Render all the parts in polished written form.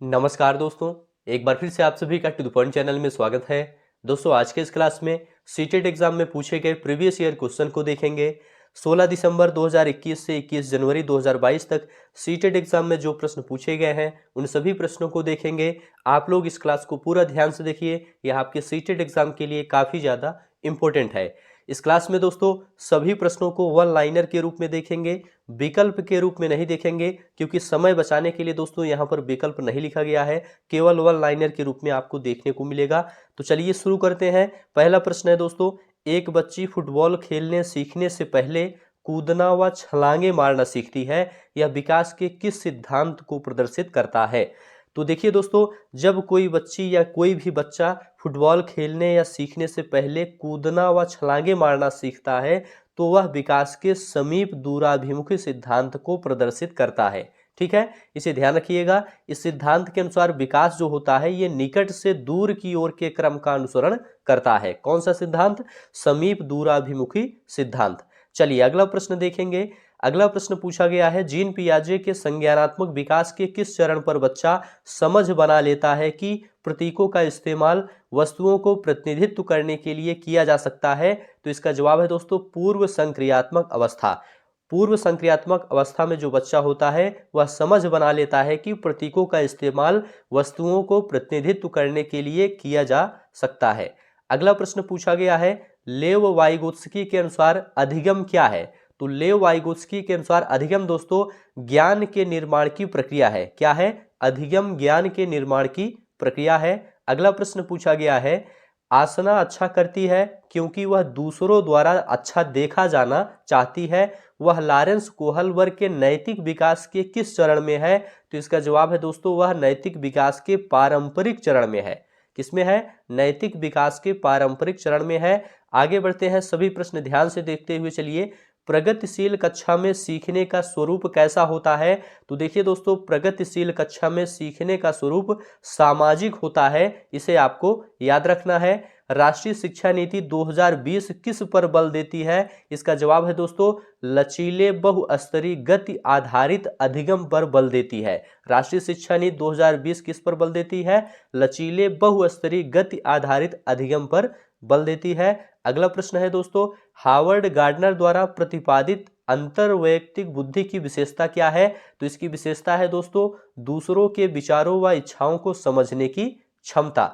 नमस्कार दोस्तों, एक बार फिर से आप सभी का टू द पॉइंट चैनल में स्वागत है। दोस्तों, आज के इस क्लास में सीटेट एग्जाम में पूछे गए प्रीवियस ईयर क्वेश्चन को देखेंगे। 16 दिसंबर 2021 से 21 जनवरी 2022 तक सीटेट एग्जाम में जो प्रश्न पूछे गए हैं उन सभी प्रश्नों को देखेंगे। आप लोग इस क्लास को पूरा ध्यान से देखिए, यह आपके सीटेट एग्जाम के लिए काफ़ी ज़्यादा इंपॉर्टेंट है। इस क्लास में दोस्तों सभी प्रश्नों को वन लाइनर के रूप में देखेंगे, विकल्प के रूप में नहीं देखेंगे, क्योंकि समय बचाने के लिए दोस्तों यहाँ पर विकल्प नहीं लिखा गया है, केवल वन लाइनर के रूप में आपको देखने को मिलेगा। तो चलिए शुरू करते हैं। पहला प्रश्न है दोस्तों, एक बच्ची फुटबॉल खेलने सीखने से पहले कूदना व छलांगे मारना सीखती है, यह विकास के किस सिद्धांत को प्रदर्शित करता है। तो देखिए दोस्तों, जब कोई बच्ची या कोई भी बच्चा फुटबॉल खेलने या सीखने से पहले कूदना व छलांगे मारना सीखता है तो वह विकास के समीप दूराभिमुखी सिद्धांत को प्रदर्शित करता है। ठीक है, इसे ध्यान रखिएगा। इस सिद्धांत के अनुसार विकास जो होता है ये निकट से दूर की ओर के क्रम का अनुसरण करता है। कौन सा सिद्धांत? समीप दूराभिमुखी सिद्धांत। चलिए अगला प्रश्न देखेंगे। अगला प्रश्न पूछा गया है, जीन पियाजे के संज्ञानात्मक विकास के किस चरण पर बच्चा समझ बना लेता है कि प्रतीकों का इस्तेमाल वस्तुओं को प्रतिनिधित्व करने के लिए किया जा सकता है। तो इसका जवाब है दोस्तों पूर्व संक्रियात्मक अवस्था। पूर्व संक्रियात्मक अवस्था में जो बच्चा होता है वह समझ बना लेता है कि प्रतीकों का इस्तेमाल वस्तुओं को प्रतिनिधित्व करने के लिए किया जा सकता है। अगला प्रश्न पूछा गया है, लेव वाइगोत्स्की के अनुसार अधिगम क्या है। तो लेव वाइगोत्स्की के अनुसार अधिगम दोस्तों ज्ञान के निर्माण की प्रक्रिया है। क्या है? अधिगम ज्ञान के निर्माण की प्रक्रिया है। अगला प्रश्न पूछा गया है, आसना अच्छा करती है क्योंकि वह दूसरों द्वारा अच्छा देखा जाना चाहती है, वह लॉरेंस कोहलबर्ग के नैतिक विकास के किस चरण में है। तो इसका जवाब है दोस्तों वह नैतिक विकास के पारंपरिक चरण में है। किसमें है? नैतिक विकास के पारंपरिक चरण में है। आगे बढ़ते हैं, सभी प्रश्न ध्यान से देखते हुए चलिए। प्रगतिशील कक्षा में सीखने का स्वरूप कैसा होता है। तो देखिए दोस्तों, प्रगतिशील कक्षा में सीखने का स्वरूप सामाजिक होता है, इसे आपको याद रखना है। राष्ट्रीय शिक्षा नीति 2020 किस पर बल देती है। इसका जवाब है दोस्तों लचीले बहुस्तरीय गति आधारित अधिगम पर बल देती है। राष्ट्रीय शिक्षा नीति 2020 किस पर बल देती है? लचीले बहुस्तरीय गति आधारित अधिगम पर बल देती है। अगला प्रश्न है दोस्तों, हार्वर्ड गार्डनर द्वारा प्रतिपादित अंतर्वैयक्तिक बुद्धि की विशेषता क्या है। तो इसकी विशेषता है दोस्तों दूसरों के विचारों व इच्छाओं को समझने की क्षमता।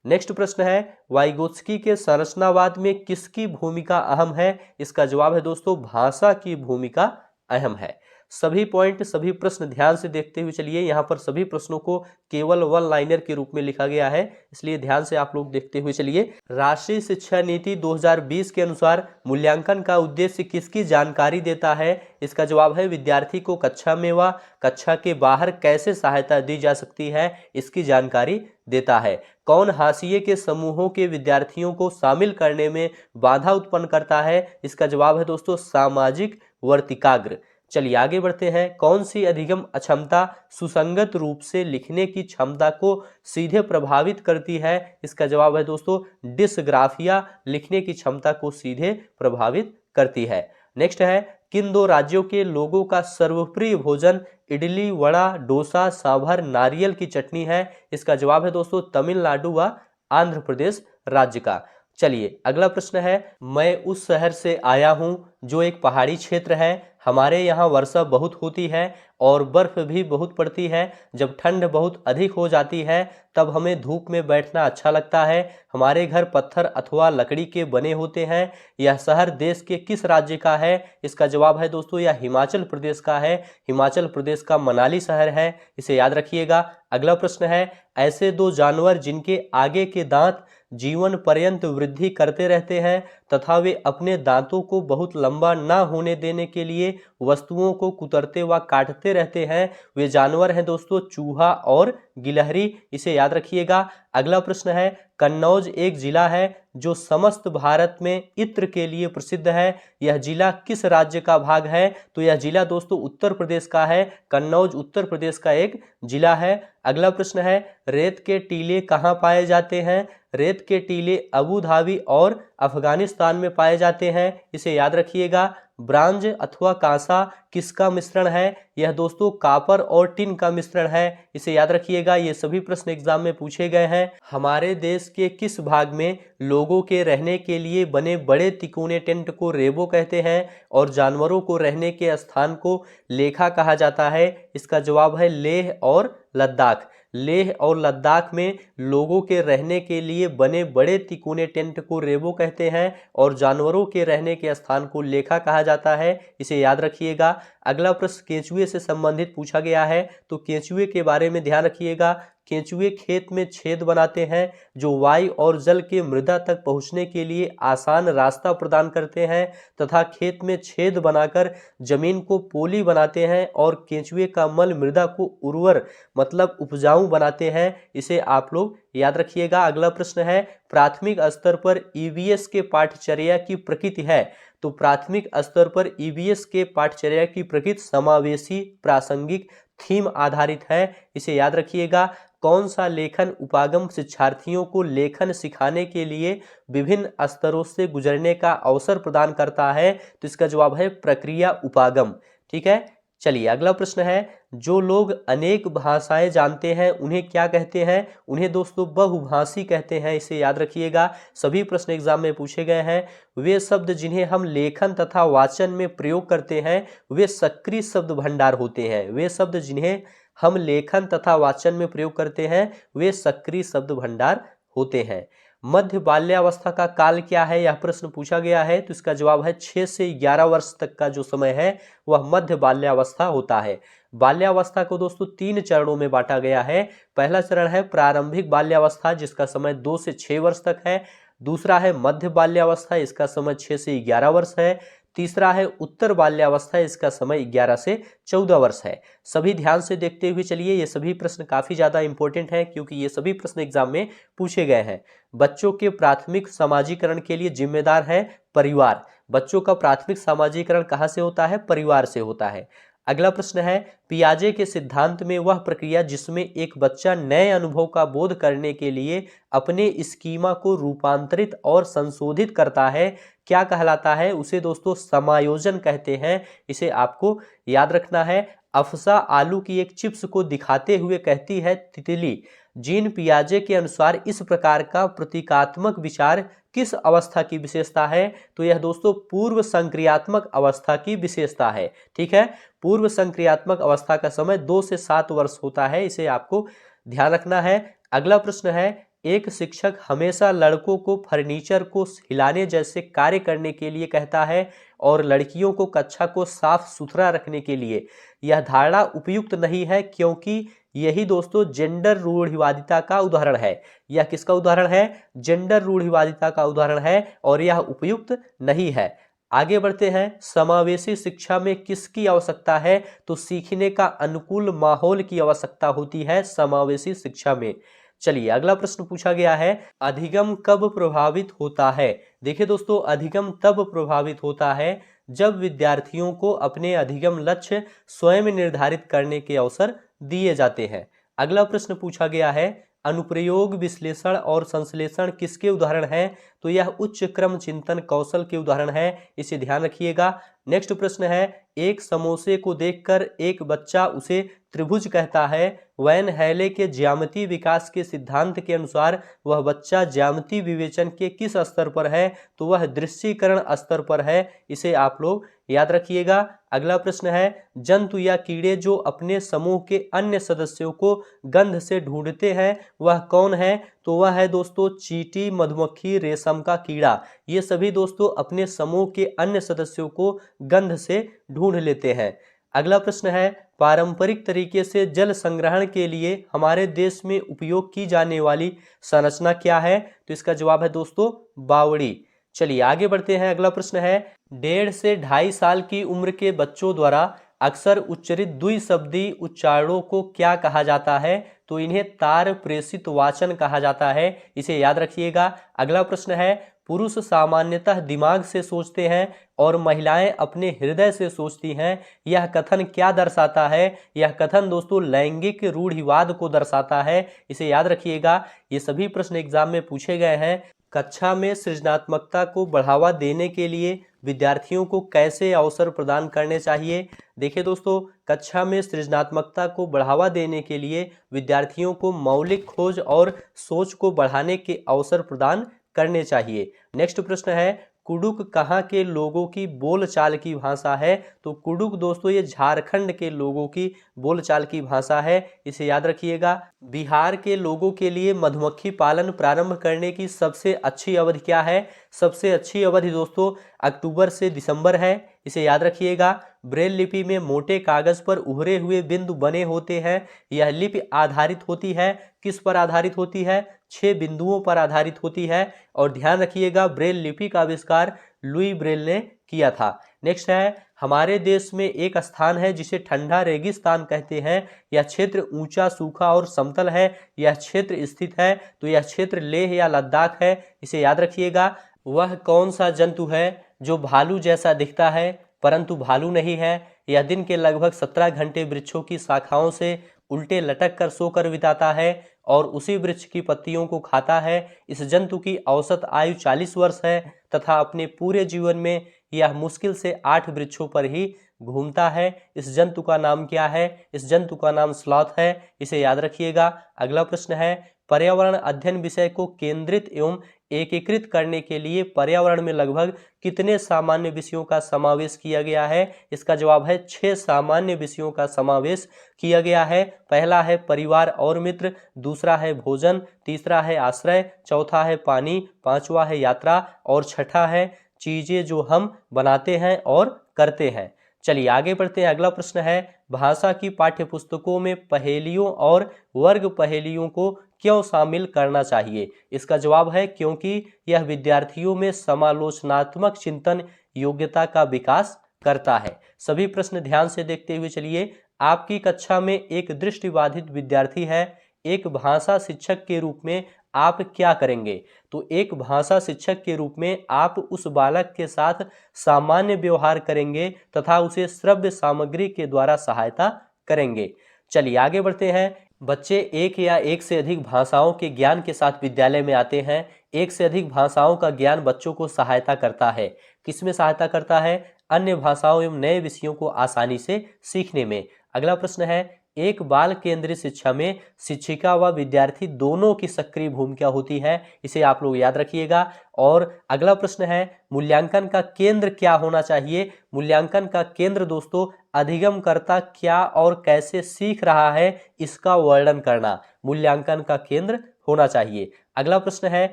नेक्स्ट प्रश्न है, वाइगोत्स्की के संरचनावाद में किसकी भूमिका अहम है। इसका जवाब है दोस्तों भाषा की भूमिका अहम है। सभी पॉइंट सभी प्रश्न ध्यान से देखते हुए चलिए। यहाँ पर सभी प्रश्नों को केवल वन लाइनर के रूप में लिखा गया है, इसलिए ध्यान से आप लोग देखते हुए चलिए। राष्ट्रीय शिक्षा नीति 2020 के अनुसार मूल्यांकन का उद्देश्य किसकी जानकारी देता है। इसका जवाब है विद्यार्थी को कक्षा में व कक्षा के बाहर कैसे सहायता दी जा सकती है, इसकी जानकारी देता है। कौन हाशिए के समूहों के विद्यार्थियों को शामिल करने में बाधा उत्पन्न करता है। इसका जवाब है दोस्तों सामाजिक वर्तिकाग्र। चलिए आगे बढ़ते हैं। कौन सी अधिगम अक्षमता सुसंगत रूप से लिखने की क्षमता को सीधे प्रभावित करती है। इसका जवाब है दोस्तों डिस्ग्राफिया लिखने की क्षमता को सीधे प्रभावित करती है। नेक्स्ट है, किन दो राज्यों के लोगों का सर्वप्रिय भोजन इडली वड़ा डोसा सांभर नारियल की चटनी है। इसका जवाब है दोस्तों तमिलनाडु व आंध्र प्रदेश राज्य का। चलिए अगला प्रश्न है, मैं उस शहर से आया हूं जो एक पहाड़ी क्षेत्र है, हमारे यहाँ वर्षा बहुत होती है और बर्फ भी बहुत पड़ती है। जब ठंड बहुत अधिक हो जाती है तब हमें धूप में बैठना अच्छा लगता है। हमारे घर पत्थर अथवा लकड़ी के बने होते हैं। यह शहर देश के किस राज्य का है। इसका जवाब है दोस्तों यह हिमाचल प्रदेश का है। हिमाचल प्रदेश का मनाली शहर है, इसे याद रखिएगा। अगला प्रश्न है, ऐसे दो जानवर जिनके आगे के दांत जीवन पर्यंत वृद्धि करते रहते हैं तथा वे अपने दांतों को बहुत लंबा ना होने देने के लिए वस्तुओं को कुतरते व काटते रहते हैं, वे जानवर हैं दोस्तों चूहा और गिलहरी, इसे याद रखिएगा। अगला प्रश्न है, कन्नौज एक जिला है जो समस्त भारत में इत्र के लिए प्रसिद्ध है, यह जिला किस राज्य का भाग है। तो यह जिला दोस्तों उत्तर प्रदेश का है। कन्नौज उत्तर प्रदेश का एक जिला है। अगला प्रश्न है, रेत के टीले कहाँ पाए जाते हैं। रेत के टीले अबू धाबी और अफगानिस्तान में पाए जाते हैं, इसे याद रखिएगा। ब्रांज अथवा कांसा किसका मिश्रण है? यह दोस्तों कॉपर और टिन का मिश्रण है। इसे याद रखिएगा, ये सभी प्रश्न एग्जाम में पूछे गए हैं। हमारे देश के किस भाग में लोगों के रहने के लिए बने बड़े तिकोने टेंट को रेबो कहते हैं और जानवरों को रहने के स्थान को लेखा कहा जाता है? इसका जवाब है लेह और लद्दाख। लेह और लद्दाख में लोगों के रहने के लिए बने बड़े तिकोने टेंट को रेबो कहते हैं और जानवरों के रहने के स्थान को लेखा कहा जाता है। इसे याद रखिएगा। अगला प्रश्न केंचुए से संबंधित पूछा गया है, तो केंचुए के बारे में ध्यान रखिएगा। केंचुए खेत में छेद बनाते हैं जो वायु और जल के मृदा तक पहुंचने के लिए आसान रास्ता प्रदान करते हैं तथा खेत में छेद बनाकर जमीन को पोली बनाते हैं और केंचुए का मल मृदा को उर्वर मतलब उपजाऊ बनाते हैं। इसे आप लोग याद रखिएगा। अगला प्रश्न है प्राथमिक स्तर पर ईवीएस के पाठ्यचर्या की प्रकृति है, तो प्राथमिक स्तर पर ईवीएस के पाठ्यचर्या की प्रकृति समावेशी प्रासंगिक थीम आधारित है। इसे याद रखिएगा। कौन सा लेखन उपागम शिक्षार्थियों को लेखन सिखाने के लिए विभिन्न स्तरों से गुजरने का अवसर प्रदान करता है? तो इसका जवाब है प्रक्रिया उपागम। ठीक है, चलिए अगला प्रश्न है जो लोग अनेक भाषाएं जानते हैं उन्हें क्या कहते हैं? उन्हें दोस्तों बहुभाषी कहते हैं। इसे याद रखिएगा, सभी प्रश्न एग्जाम में पूछे गए हैं। वे शब्द जिन्हें हम लेखन तथा वाचन में प्रयोग करते हैं वे सक्रिय शब्द भंडार होते हैं। वे शब्द जिन्हें हम लेखन तथा वाचन में प्रयोग करते हैं वे सक्रिय शब्द भंडार होते हैं। मध्य बाल्यावस्था का काल क्या है? यह प्रश्न पूछा गया है, तो इसका जवाब है 6 से 11 वर्ष तक का जो समय है वह मध्य बाल्यावस्था होता है। बाल्यावस्था को दोस्तों 3 चरणों में बांटा गया है। पहला चरण है प्रारंभिक बाल्यावस्था जिसका समय 2 से 6 वर्ष तक है। दूसरा है मध्य बाल्यावस्था, इसका समय 6 से 11 वर्ष है। तीसरा है उत्तर बाल्यावस्था, इसका समय 11 से 14 वर्ष है। सभी ध्यान से देखते हुए चलिए, ये सभी प्रश्न काफी ज्यादा इंपॉर्टेंट हैं क्योंकि ये सभी प्रश्न एग्जाम में पूछे गए हैं। बच्चों के प्राथमिक सामाजिकरण के लिए जिम्मेदार है परिवार। बच्चों का प्राथमिक सामाजिकरण कहाँ से होता है? परिवार से होता है। अगला प्रश्न है पियाजे के सिद्धांत में वह प्रक्रिया जिसमें एक बच्चा नए अनुभव का बोध करने के लिए अपने स्कीमा को रूपांतरित और संशोधित करता है क्या कहलाता है? उसे दोस्तों समायोजन कहते हैं। इसे आपको याद रखना है। अफसा आलू की एक चिप्स को दिखाते हुए कहती है तितली जीन पियाजे के अनुसार इस प्रकार का प्रतीकात्मक विचार किस अवस्था की विशेषता है? तो यह दोस्तों पूर्व संक्रियात्मक अवस्था की विशेषता है। ठीक है, पूर्व संक्रियात्मक अवस्था का समय 2 से 7 वर्ष होता है। इसे आपको ध्यान रखना है। अगला प्रश्न है एक शिक्षक हमेशा लड़कों को फर्नीचर को हिलाने जैसे कार्य करने के लिए कहता है और लड़कियों को कक्षा को साफ सुथरा रखने के लिए। यह धारणा उपयुक्त नहीं है क्योंकि यही दोस्तों जेंडर रूढ़िवादिता का उदाहरण है। यह किसका उदाहरण है? जेंडर रूढ़िवादिता का उदाहरण है और यह उपयुक्त नहीं है। आगे बढ़ते हैं। समावेशी शिक्षा में किसकी आवश्यकता है? तो सीखने का अनुकूल माहौल की आवश्यकता होती है समावेशी शिक्षा में। चलिए अगला प्रश्न पूछा गया है अधिगम कब प्रभावित होता है? देखिए दोस्तों, अधिगम तब प्रभावित होता है जब विद्यार्थियों को अपने अधिगम लक्ष्य स्वयं निर्धारित करने के अवसर दिए जाते हैं। अगला प्रश्न पूछा गया है अनुप्रयोग विश्लेषण और संश्लेषण किसके उदाहरण हैं? तो यह उच्च क्रम चिंतन कौशल के उदाहरण है। इसे ध्यान रखिएगा। नेक्स्ट प्रश्न है एक समोसे को देखकर एक बच्चा उसे त्रिभुज कहता है। वैन हैले के ज्यामितीय विकास के सिद्धांत के अनुसार वह बच्चा ज्यामितीय विवेचन के किस स्तर पर है? तो वह दृश्यीकरण स्तर पर है। इसे आप लोग याद रखिएगा। अगला प्रश्न है जंतु या कीड़े जो अपने समूह के अन्य सदस्यों को गंध से ढूंढते हैं वह कौन है? तो वह है दोस्तों चींटी, मधुमक्खी, रेशम का कीड़ा। ये सभी दोस्तों अपने समूह के अन्य सदस्यों को गंध से ढूंढ लेते हैं। अगला प्रश्न है पारंपरिक तरीके से जल संग्रहण के लिए हमारे देश में उपयोग की जाने वाली संरचना क्या है? तो इसका जवाब है दोस्तों बावड़ी। चलिए आगे बढ़ते हैं। अगला प्रश्न है 1.5 से 2.5 साल की उम्र के बच्चों द्वारा अक्सर उच्चरित द्विशब्दी उच्चारणों को क्या कहा जाता है? तो इन्हें तार प्रेषित वाचन कहा जाता है। इसे याद रखिएगा। अगला प्रश्न है पुरुष सामान्यतः दिमाग से सोचते हैं और महिलाएं अपने हृदय से सोचती हैं। यह कथन क्या दर्शाता है? यह कथन दोस्तों लैंगिक रूढ़िवाद को दर्शाता है। इसे याद रखिएगा। ये सभी प्रश्न एग्जाम में पूछे गए हैं। कक्षा में सृजनात्मकता को बढ़ावा देने के लिए विद्यार्थियों को कैसे अवसर प्रदान करने चाहिए। देखिए दोस्तों, कक्षा में सृजनात्मकता को बढ़ावा देने के लिए विद्यार्थियों को मौलिक खोज और सोच को बढ़ाने के अवसर प्रदान करने चाहिए। नेक्स्ट प्रश्न है, कुडुक कहाँ के लोगों की बोलचाल की भाषा है। तो कुडुक दोस्तों ये झारखंड के लोगों की बोलचाल की भाषा है, इसे याद रखिएगा। बिहार के लोगों के लिए मधुमक्खी पालन प्रारंभ करने की सबसे अच्छी अवधि क्या है। सबसे अच्छी अवधि दोस्तों अक्टूबर से दिसंबर है, इसे याद रखिएगा। ब्रेल लिपि में मोटे कागज पर उभरे हुए बिंदु बने होते हैं। यह लिपि आधारित होती है, किस पर आधारित होती है, 6 बिंदुओं पर आधारित होती है। और ध्यान रखिएगा ब्रेल लिपि का आविष्कार लुई ब्रेल ने किया था। नेक्स्ट है, हमारे देश में एक स्थान है जिसे ठंडा रेगिस्तान कहते हैं। यह क्षेत्र ऊंचा, सूखा और समतल है। यह क्षेत्र स्थित है, तो यह क्षेत्र लेह या लद्दाख है, इसे याद रखिएगा। वह कौन सा जंतु है जो भालू जैसा दिखता है परंतु भालू नहीं है। यह दिन के लगभग 17 घंटे वृक्षों की शाखाओं से उल्टे लटक कर सोकर बिताता है और उसी वृक्ष की पत्तियों को खाता है। इस जंतु की औसत आयु 40 वर्ष है तथा अपने पूरे जीवन में यह मुश्किल से 8 वृक्षों पर ही घूमता है। इस जंतु का नाम क्या है। इस जंतु का नाम स्लॉथ है, इसे याद रखिएगा। अगला प्रश्न है, पर्यावरण अध्ययन विषय को केंद्रित एवं एकीकृत करने के लिए पर्यावरण में लगभग कितने सामान्य विषयों का समावेश किया गया है। इसका जवाब है 6 सामान्य विषयों का समावेश किया गया है। पहला है परिवार और मित्र, दूसरा है भोजन, तीसरा है आश्रय, चौथा है पानी, पांचवा है यात्रा और छठा है चीजें जो हम बनाते हैं और करते हैं। चलिए आगे बढ़ते हैं। अगला प्रश्न है, भाषा की पाठ्यपुस्तकों में पहेलियों और वर्ग पहेलियों को क्यों शामिल करना चाहिए। इसका जवाब है क्योंकि यह विद्यार्थियों में समालोचनात्मक चिंतन योग्यता का विकास करता है। सभी प्रश्न ध्यान से देखते हुए चलिए। आपकी कक्षा में एक दृष्टिबाधित विद्यार्थी है, एक भाषा शिक्षक के रूप में आप क्या करेंगे। तो एक भाषा शिक्षक के रूप में आप उस बालक के साथ सामान्य व्यवहार करेंगे तथा उसे श्रव्य सामग्री के द्वारा सहायता करेंगे। चलिए आगे बढ़ते हैं। बच्चे एक या एक से अधिक भाषाओं के ज्ञान के साथ विद्यालय में आते हैं। एक से अधिक भाषाओं का ज्ञान बच्चों को सहायता करता है। किसमें सहायता करता है, अन्य भाषाओं एवं नए विषयों को आसानी से सीखने में। अगला प्रश्न है, एक बाल केंद्रित शिक्षा में शिक्षिका व विद्यार्थी दोनों की सक्रिय भूमिका होती है, इसे आप लोग याद रखिएगा। और अगला प्रश्न है, मूल्यांकन का केंद्र क्या होना चाहिए। मूल्यांकन का केंद्र दोस्तों अधिगमकर्ता क्या और कैसे सीख रहा है इसका वर्णन करना मूल्यांकन का केंद्र होना चाहिए। अगला प्रश्न है,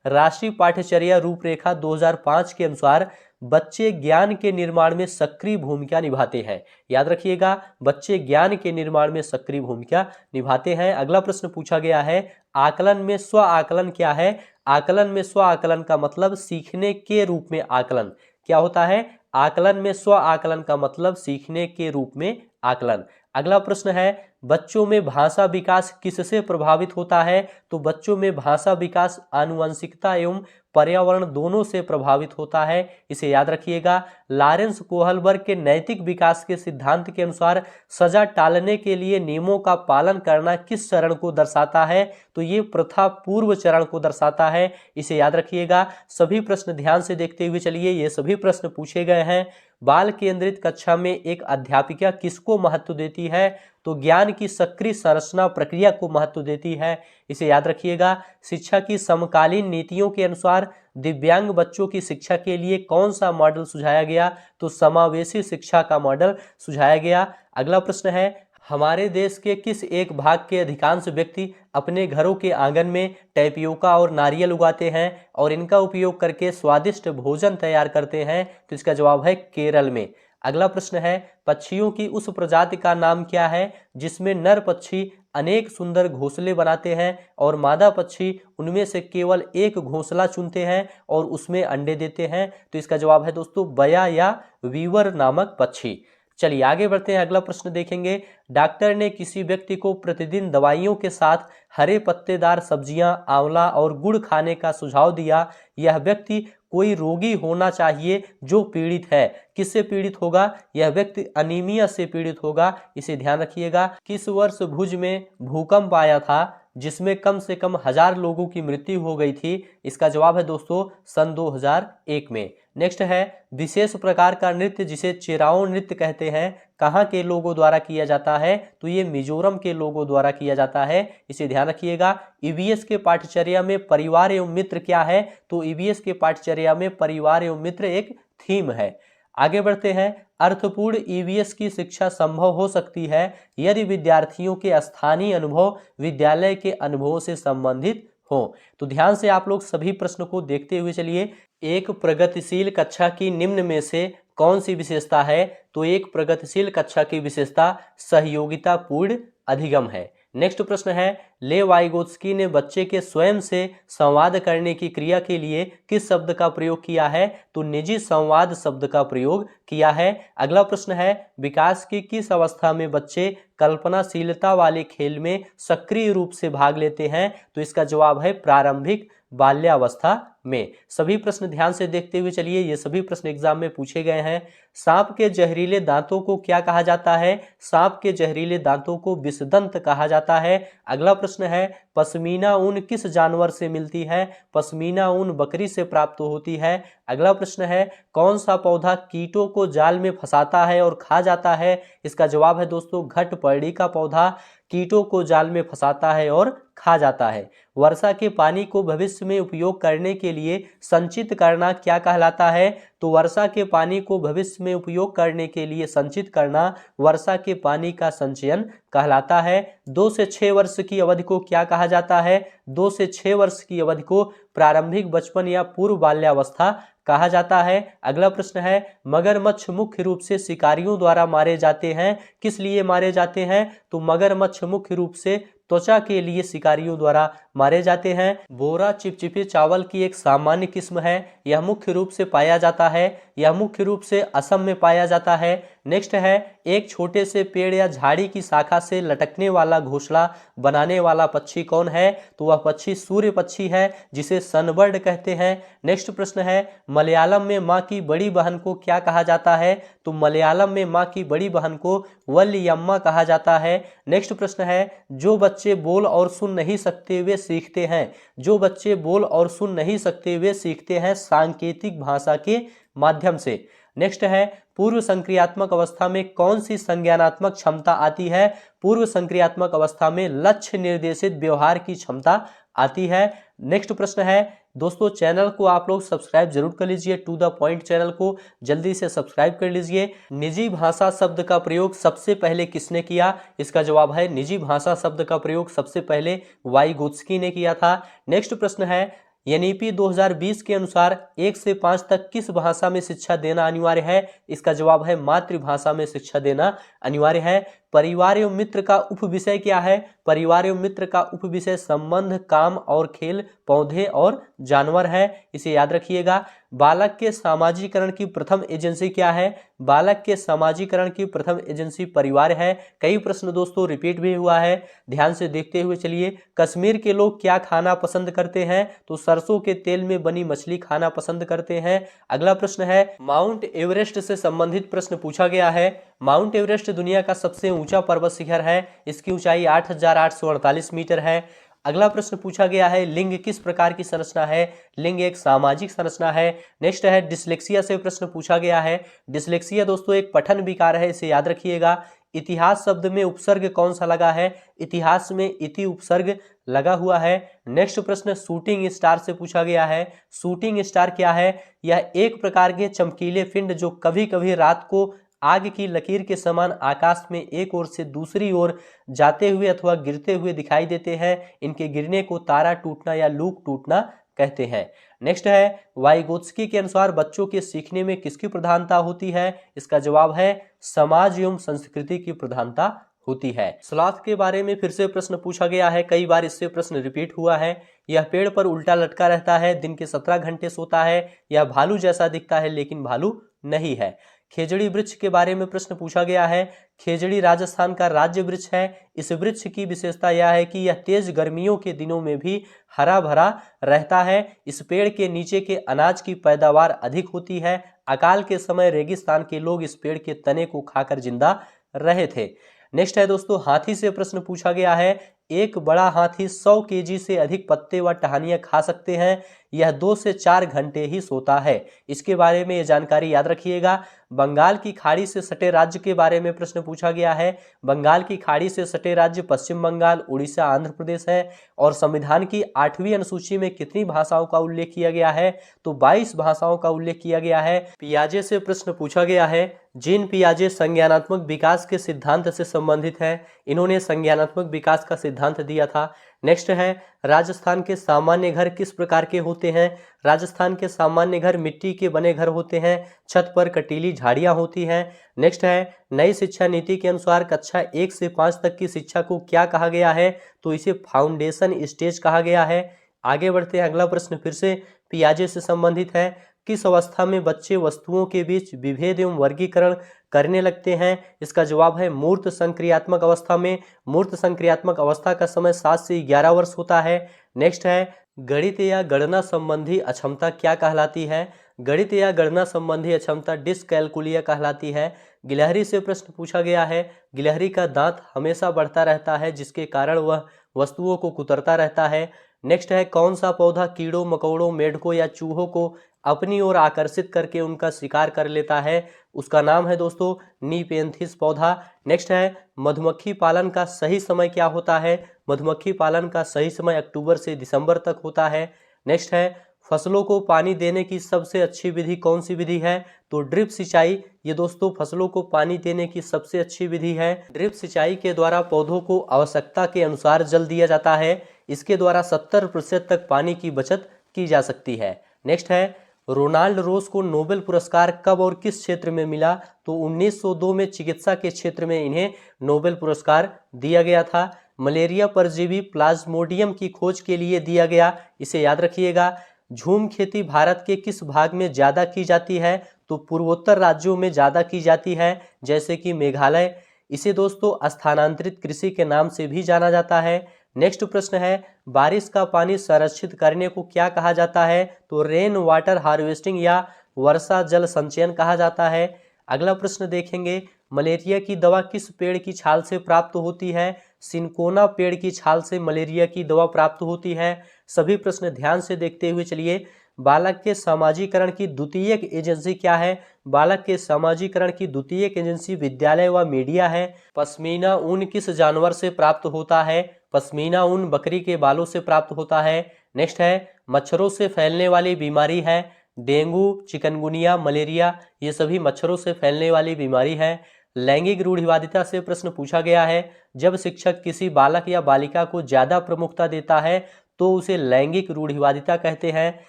राष्ट्रीय पाठ्यचर्या रूपरेखा 2005 के अनुसार बच्चे ज्ञान के निर्माण में सक्रिय भूमिका निभाते हैं। याद रखिएगा, बच्चे ज्ञान के निर्माण में सक्रिय भूमिका निभाते हैं। अगला प्रश्न पूछा गया है, आकलन में स्व आकलन क्या है। आकलन में स्व आकलन का मतलब सीखने के रूप में आकलन क्या होता है। आकलन में स्व आकलन का मतलब सीखने के रूप में आकलन। अगला प्रश्न है, बच्चों में भाषा विकास किससे प्रभावित होता है। तो बच्चों में भाषा विकास आनुवंशिकता एवं पर्यावरण दोनों से प्रभावित होता है, इसे याद रखिएगा। लॉरेंस कोहलबर्ग के नैतिक विकास के सिद्धांत के अनुसार सजा टालने के लिए नियमों का पालन करना किस चरण को दर्शाता है। तो ये प्रथा पूर्व चरण को दर्शाता है, इसे याद रखिएगा। सभी प्रश्न ध्यान से देखते हुए चलिए, ये सभी प्रश्न पूछे गए हैं। बाल केंद्रित कक्षा में एक अध्यापिका किसको महत्व देती है। तो ज्ञान की सक्रिय संरचना प्रक्रिया को महत्व देती है, इसे याद रखिएगा। शिक्षा की समकालीन नीतियों के अनुसार दिव्यांग बच्चों की शिक्षा के लिए कौन सा मॉडल सुझाया गया। तो समावेशी शिक्षा का मॉडल सुझाया गया। अगला प्रश्न है, हमारे देश के किस एक भाग के अधिकांश व्यक्ति अपने घरों के आंगन में टैपियोका और नारियल उगाते हैं और इनका उपयोग करके स्वादिष्ट भोजन तैयार करते हैं। तो इसका जवाब है केरल में। अगला प्रश्न है, पक्षियों की उस प्रजाति का नाम क्या है जिसमें नर पक्षी अनेक सुंदर घोंसले बनाते हैं और मादा पक्षी उनमें से केवल एक घोंसला चुनते हैं और उसमें अंडे देते हैं। तो इसका जवाब है दोस्तों बया या वीवर नामक पक्षी। चलिए आगे बढ़ते हैं। अगला प्रश्न देखेंगे, डॉक्टर ने किसी व्यक्ति को प्रतिदिन दवाइयों के साथ हरे पत्तेदार सब्जियां, आंवला और गुड़ खाने का सुझाव दिया। यह व्यक्ति कोई रोगी होना चाहिए जो पीड़ित है। किससे पीड़ित होगा। यह व्यक्ति अनीमिया से पीड़ित होगा, इसे ध्यान रखिएगा। किस वर्ष भुज में भूकंप आया था। जिसमें कम से कम 1000 लोगों की मृत्यु हो गई थी? इसका जवाब है दोस्तों सन 2001 में। नेक्स्ट है विशेष प्रकार का नृत्य जिसे चिराओ नृत्य कहते हैं, कहाँ के लोगों द्वारा किया जाता है? तो ये मिजोरम के लोगों द्वारा किया जाता है, इसे ध्यान रखिएगा। ईवीएस के पाठ्यचर्या में परिवार एवं मित्र क्या है? तो ईवीएस के पाठ्यचर्या में परिवार एवं मित्र एक थीम है। आगे बढ़ते हैं। अर्थपूर्ण ईवीएस की शिक्षा संभव हो सकती है यदि विद्यार्थियों के स्थानीय अनुभव विद्यालय के अनुभवों से संबंधित हो। तो ध्यान से आप लोग सभी प्रश्न को देखते हुए चलिए। एक प्रगतिशील कक्षा की निम्न में से कौन सी विशेषता है? तो एक प्रगतिशील कक्षा की विशेषता सहयोगितापूर्ण अधिगम है। नेक्स्ट प्रश्न है ले वाइगोत्स्की ने बच्चे के स्वयं से संवाद करने की क्रिया के लिए किस शब्द का प्रयोग किया है? तो निजी संवाद शब्द का प्रयोग किया है। अगला प्रश्न है विकास की किस अवस्था में बच्चे कल्पनाशीलता वाले खेल में सक्रिय रूप से भाग लेते हैं? तो इसका जवाब है प्रारंभिक बाल्यावस्था में। सभी प्रश्न ध्यान से देखते हुए चलिए, ये सभी प्रश्न एग्जाम में पूछे गए हैं। सांप के जहरीले दांतों को क्या कहा जाता है? सांप के जहरीले दांतों को विषदंत कहा जाता है। अगला प्रश्न है पश्मीना ऊन किस जानवर से मिलती है? पश्मीना ऊन बकरी से प्राप्त होती है। अगला प्रश्न है कौन सा पौधा कीटों को जाल में फंसाता है और खा जाता है? इसका जवाब है दोस्तों घटपर्णी का पौधा कीटों को जाल में फंसाता है और खा जाता है। वर्षा के पानी को भविष्य में उपयोग करने के लिए संचित करना क्या कहलाता है? तो वर्षा के पानी को भविष्य में उपयोग करने के लिए संचित करना वर्षा के पानी का संचयन कहलाता है। 2 से 6 वर्ष की अवधि को क्या कहा जाता है? 2 से 6 वर्ष की अवधि को प्रारंभिक बचपन या पूर्व बाल्यावस्था कहा जाता है। अगला प्रश्न है मगरमच्छ मुख्य रूप से शिकारियों द्वारा मारे जाते हैं, किस लिए मारे जाते हैं? तो मगरमच्छ मुख्य रूप से त्वचा के लिए शिकारियों द्वारा मारे जाते हैं। बोरा चिपचिपे चावल की एक सामान्य किस्म है, यह मुख्य रूप से पाया जाता है, यह मुख्य रूप से असम में पाया जाता है। नेक्स्ट है एक छोटे से पेड़ या झाड़ी की शाखा से लटकने वाला घोंसला बनाने वाला पक्षी कौन है? तो वह पक्षी सूर्य पक्षी है जिसे सनबर्ड कहते हैं। नेक्स्ट प्रश्न है मलयालम में माँ की बड़ी बहन को क्या कहा जाता है? तो मलयालम में माँ की बड़ी बहन को वल्लियम्मा कहा जाता है। नेक्स्ट प्रश्न है जो बच्चे बोल और सुन नहीं सकते वे सीखते हैं, जो बच्चे बोल और सुन नहीं सकते वे सीखते हैं सांकेतिक भाषा के माध्यम से। नेक्स्ट है पूर्व संक्रियात्मक अवस्था में कौन सी संज्ञानात्मक क्षमता आती है? पूर्व संक्रियात्मक अवस्था में लक्ष्य निर्देशित व्यवहार की क्षमता आती है। नेक्स्ट प्रश्न है दोस्तों चैनल को आप लोग सब्सक्राइब जरूर कर लीजिए, टू द पॉइंट चैनल को जल्दी से सब्सक्राइब कर लीजिए। निजी भाषा शब्द का प्रयोग सबसे पहले किसने किया? इसका जवाब है निजी भाषा शब्द का प्रयोग सबसे पहले वाइगोत्स्की ने किया था। नेक्स्ट प्रश्न है एनईपी 2020 के अनुसार 1 से 5 तक किस भाषा में शिक्षा देना अनिवार्य है? इसका जवाब है मातृभाषा में शिक्षा देना अनिवार्य है। परिवार एवं मित्र का उपविषय क्या है? परिवार एवं मित्र का उपविषय संबंध, काम और खेल, पौधे और जानवर है, इसे याद रखिएगा। बालक के सामाजिकरण की प्रथम एजेंसी क्या है? बालक के सामाजिकरण की प्रथम एजेंसी परिवार है। कई प्रश्न दोस्तों रिपीट भी हुआ है, ध्यान से देखते हुए चलिए। कश्मीर के लोग क्या खाना पसंद करते हैं? तो सरसों के तेल में बनी मछली खाना पसंद करते हैं। अगला प्रश्न है माउंट एवरेस्ट से संबंधित प्रश्न पूछा गया है। माउंट एवरेस्ट दुनिया का सबसे ऊंचा पर्वत शिखर है, इसकी ऊंचाई 8848 मीटर है। अगला प्रश्न पूछा गया है लिंग किस प्रकार की संरचना है? लिंग एक सामाजिक संरचना है। नेक्स्ट है डिस्लेक्सिया से प्रश्न पूछा गया है। डिस्लेक्सिया दोस्तों एक पठन विकार है, इसे याद रखिएगा। इतिहास शब्द में उपसर्ग कौन सा लगा है? इतिहास में इति उपसर्ग लगा हुआ है। नेक्स्ट प्रश्न शूटिंग स्टार से पूछा गया है। शूटिंग स्टार क्या है? यह एक प्रकार के चमकीले पिंड जो कभी कभी रात को आग की लकीर के समान आकाश में एक ओर से दूसरी ओर जाते हुए अथवा गिरते हुए दिखाई देते हैं। इनके गिरने को तारा टूटना या लूक टूटना कहते हैं। नेक्स्ट है वाइगोत्स्की के अनुसार बच्चों के सीखने में किसकी प्रधानता होती है? इसका जवाब है समाज एवं संस्कृति की प्रधानता होती है। स्लॉथ के बारे में फिर से प्रश्न पूछा गया है, कई बार इससे प्रश्न रिपीट हुआ है। यह पेड़ पर उल्टा लटका रहता है, दिन के 17 घंटे सोता है, यह भालू जैसा दिखता है लेकिन भालू नहीं है। खेजड़ी वृक्ष के बारे में प्रश्न पूछा गया है। खेजड़ी राजस्थान का राज्य वृक्ष है। इस वृक्ष की विशेषता यह है कि यह तेज गर्मियों के दिनों में भी हरा भरा रहता है। इस पेड़ के नीचे के अनाज की पैदावार अधिक होती है। अकाल के समय रेगिस्तान के लोग इस पेड़ के तने को खाकर जिंदा रहे थे। नेक्स्ट है दोस्तों हाथी से प्रश्न पूछा गया है। एक बड़ा हाथी 100 केजी से अधिक पत्ते व टहनियाँ खा सकते हैं। यह 2 से 4 घंटे ही सोता है। इसके बारे में ये जानकारी याद रखिएगा। बंगाल की खाड़ी से सटे राज्य के बारे में प्रश्न पूछा गया है। बंगाल की खाड़ी से सटे राज्य पश्चिम बंगाल, उड़ीसा, आंध्र प्रदेश है। और संविधान की 8वीं अनुसूची में कितनी भाषाओं का उल्लेख किया गया है? तो 22 भाषाओं का उल्लेख किया गया है। पियाजे से प्रश्न पूछा गया है। जीन पियाजे संज्ञानात्मक विकास के सिद्धांत से संबंधित है। इन्होंने संज्ञानात्मक विकास का सिद्धांत दिया था। नेक्स्ट है, राजस्थान के सामान्य घर किस प्रकार के होते हैं? राजस्थान के सामान्य घर मिट्टी के बने घर होते हैं। छत पर कटीली झाड़ियां होती हैं। नेक्स्ट है, नई शिक्षा नीति के अनुसार कक्षा 1 से 5 तक की शिक्षा को क्या कहा गया है? तो इसे फाउंडेशन स्टेज कहा गया है। आगे बढ़ते हैं, अगला प्रश्न फिर से पियाजे से संबंधित है। किस अवस्था में बच्चे वस्तुओं के बीच विभेद एवं वर्गीकरण करने लगते हैं? इसका जवाब है मूर्त संक्रियात्मक अवस्था में। मूर्त संक्रियात्मक अवस्था का समय 7 से 11 वर्ष होता है। नेक्स्ट है, गणित या गणना संबंधी अक्षमता क्या कहलाती है? गणित या गणना संबंधी अक्षमता डिसकैलकुलिया कहलाती है। गिलहरी से प्रश्न पूछा गया है। गिलहरी का दांत हमेशा बढ़ता रहता है, जिसके कारण वह वस्तुओं को कुतरता रहता है। नेक्स्ट है, कौन सा पौधा कीड़ों मकोड़ों मेंढकों या चूहों को अपनी ओर आकर्षित करके उनका शिकार कर लेता है? उसका नाम है दोस्तों नीपेंथिस पौधा। नेक्स्ट है, मधुमक्खी पालन का सही समय क्या होता है? मधुमक्खी पालन का सही समय अक्टूबर से दिसंबर तक होता है। नेक्स्ट है, फसलों को पानी देने की सबसे अच्छी विधि कौन सी विधि है? तो ड्रिप सिंचाई। ये दोस्तों फसलों को पानी देने की सबसे अच्छी विधि है। ड्रिप सिंचाई के द्वारा पौधों को आवश्यकता के अनुसार जल दिया जाता है। इसके द्वारा 70% तक पानी की बचत की जा सकती है। नेक्स्ट है, रोनाल्ड रोस को नोबेल पुरस्कार कब और किस क्षेत्र में मिला? तो 1902 में चिकित्सा के क्षेत्र में इन्हें नोबेल पुरस्कार दिया गया था। मलेरिया परजीवी प्लाज्मोडियम की खोज के लिए दिया गया, इसे याद रखिएगा। झूम खेती भारत के किस भाग में ज़्यादा की जाती है? तो पूर्वोत्तर राज्यों में ज़्यादा की जाती है, जैसे कि मेघालय। इसे दोस्तों स्थानांतरित कृषि के नाम से भी जाना जाता है। नेक्स्ट प्रश्न है, बारिश का पानी संरक्षित करने को क्या कहा जाता है? तो रेन वाटर हार्वेस्टिंग या वर्षा जल संचयन कहा जाता है। अगला प्रश्न देखेंगे, मलेरिया की दवा किस पेड़ की छाल से प्राप्त होती है? सिनकोना पेड़ की छाल से मलेरिया की दवा प्राप्त होती है। सभी प्रश्न ध्यान से देखते हुए चलिए। बालक के सामाजिकरण की द्वितीयक एजेंसी क्या है? बालक के सामाजिकरण की द्वितीयक एजेंसी विद्यालय व मीडिया है। पश्मीना ऊन किस जानवर से प्राप्त होता है? पश्मीना ऊन बकरी के बालों से प्राप्त होता है। नेक्स्ट है, मच्छरों से फैलने वाली बीमारी है। डेंगू, चिकनगुनिया, मलेरिया, ये सभी मच्छरों से फैलने वाली बीमारी है। लैंगिक रूढ़िवादिता से प्रश्न पूछा गया है। जब शिक्षक किसी बालक या बालिका को ज्यादा प्रमुखता देता है तो उसे लैंगिक रूढ़िवादिता कहते हैं।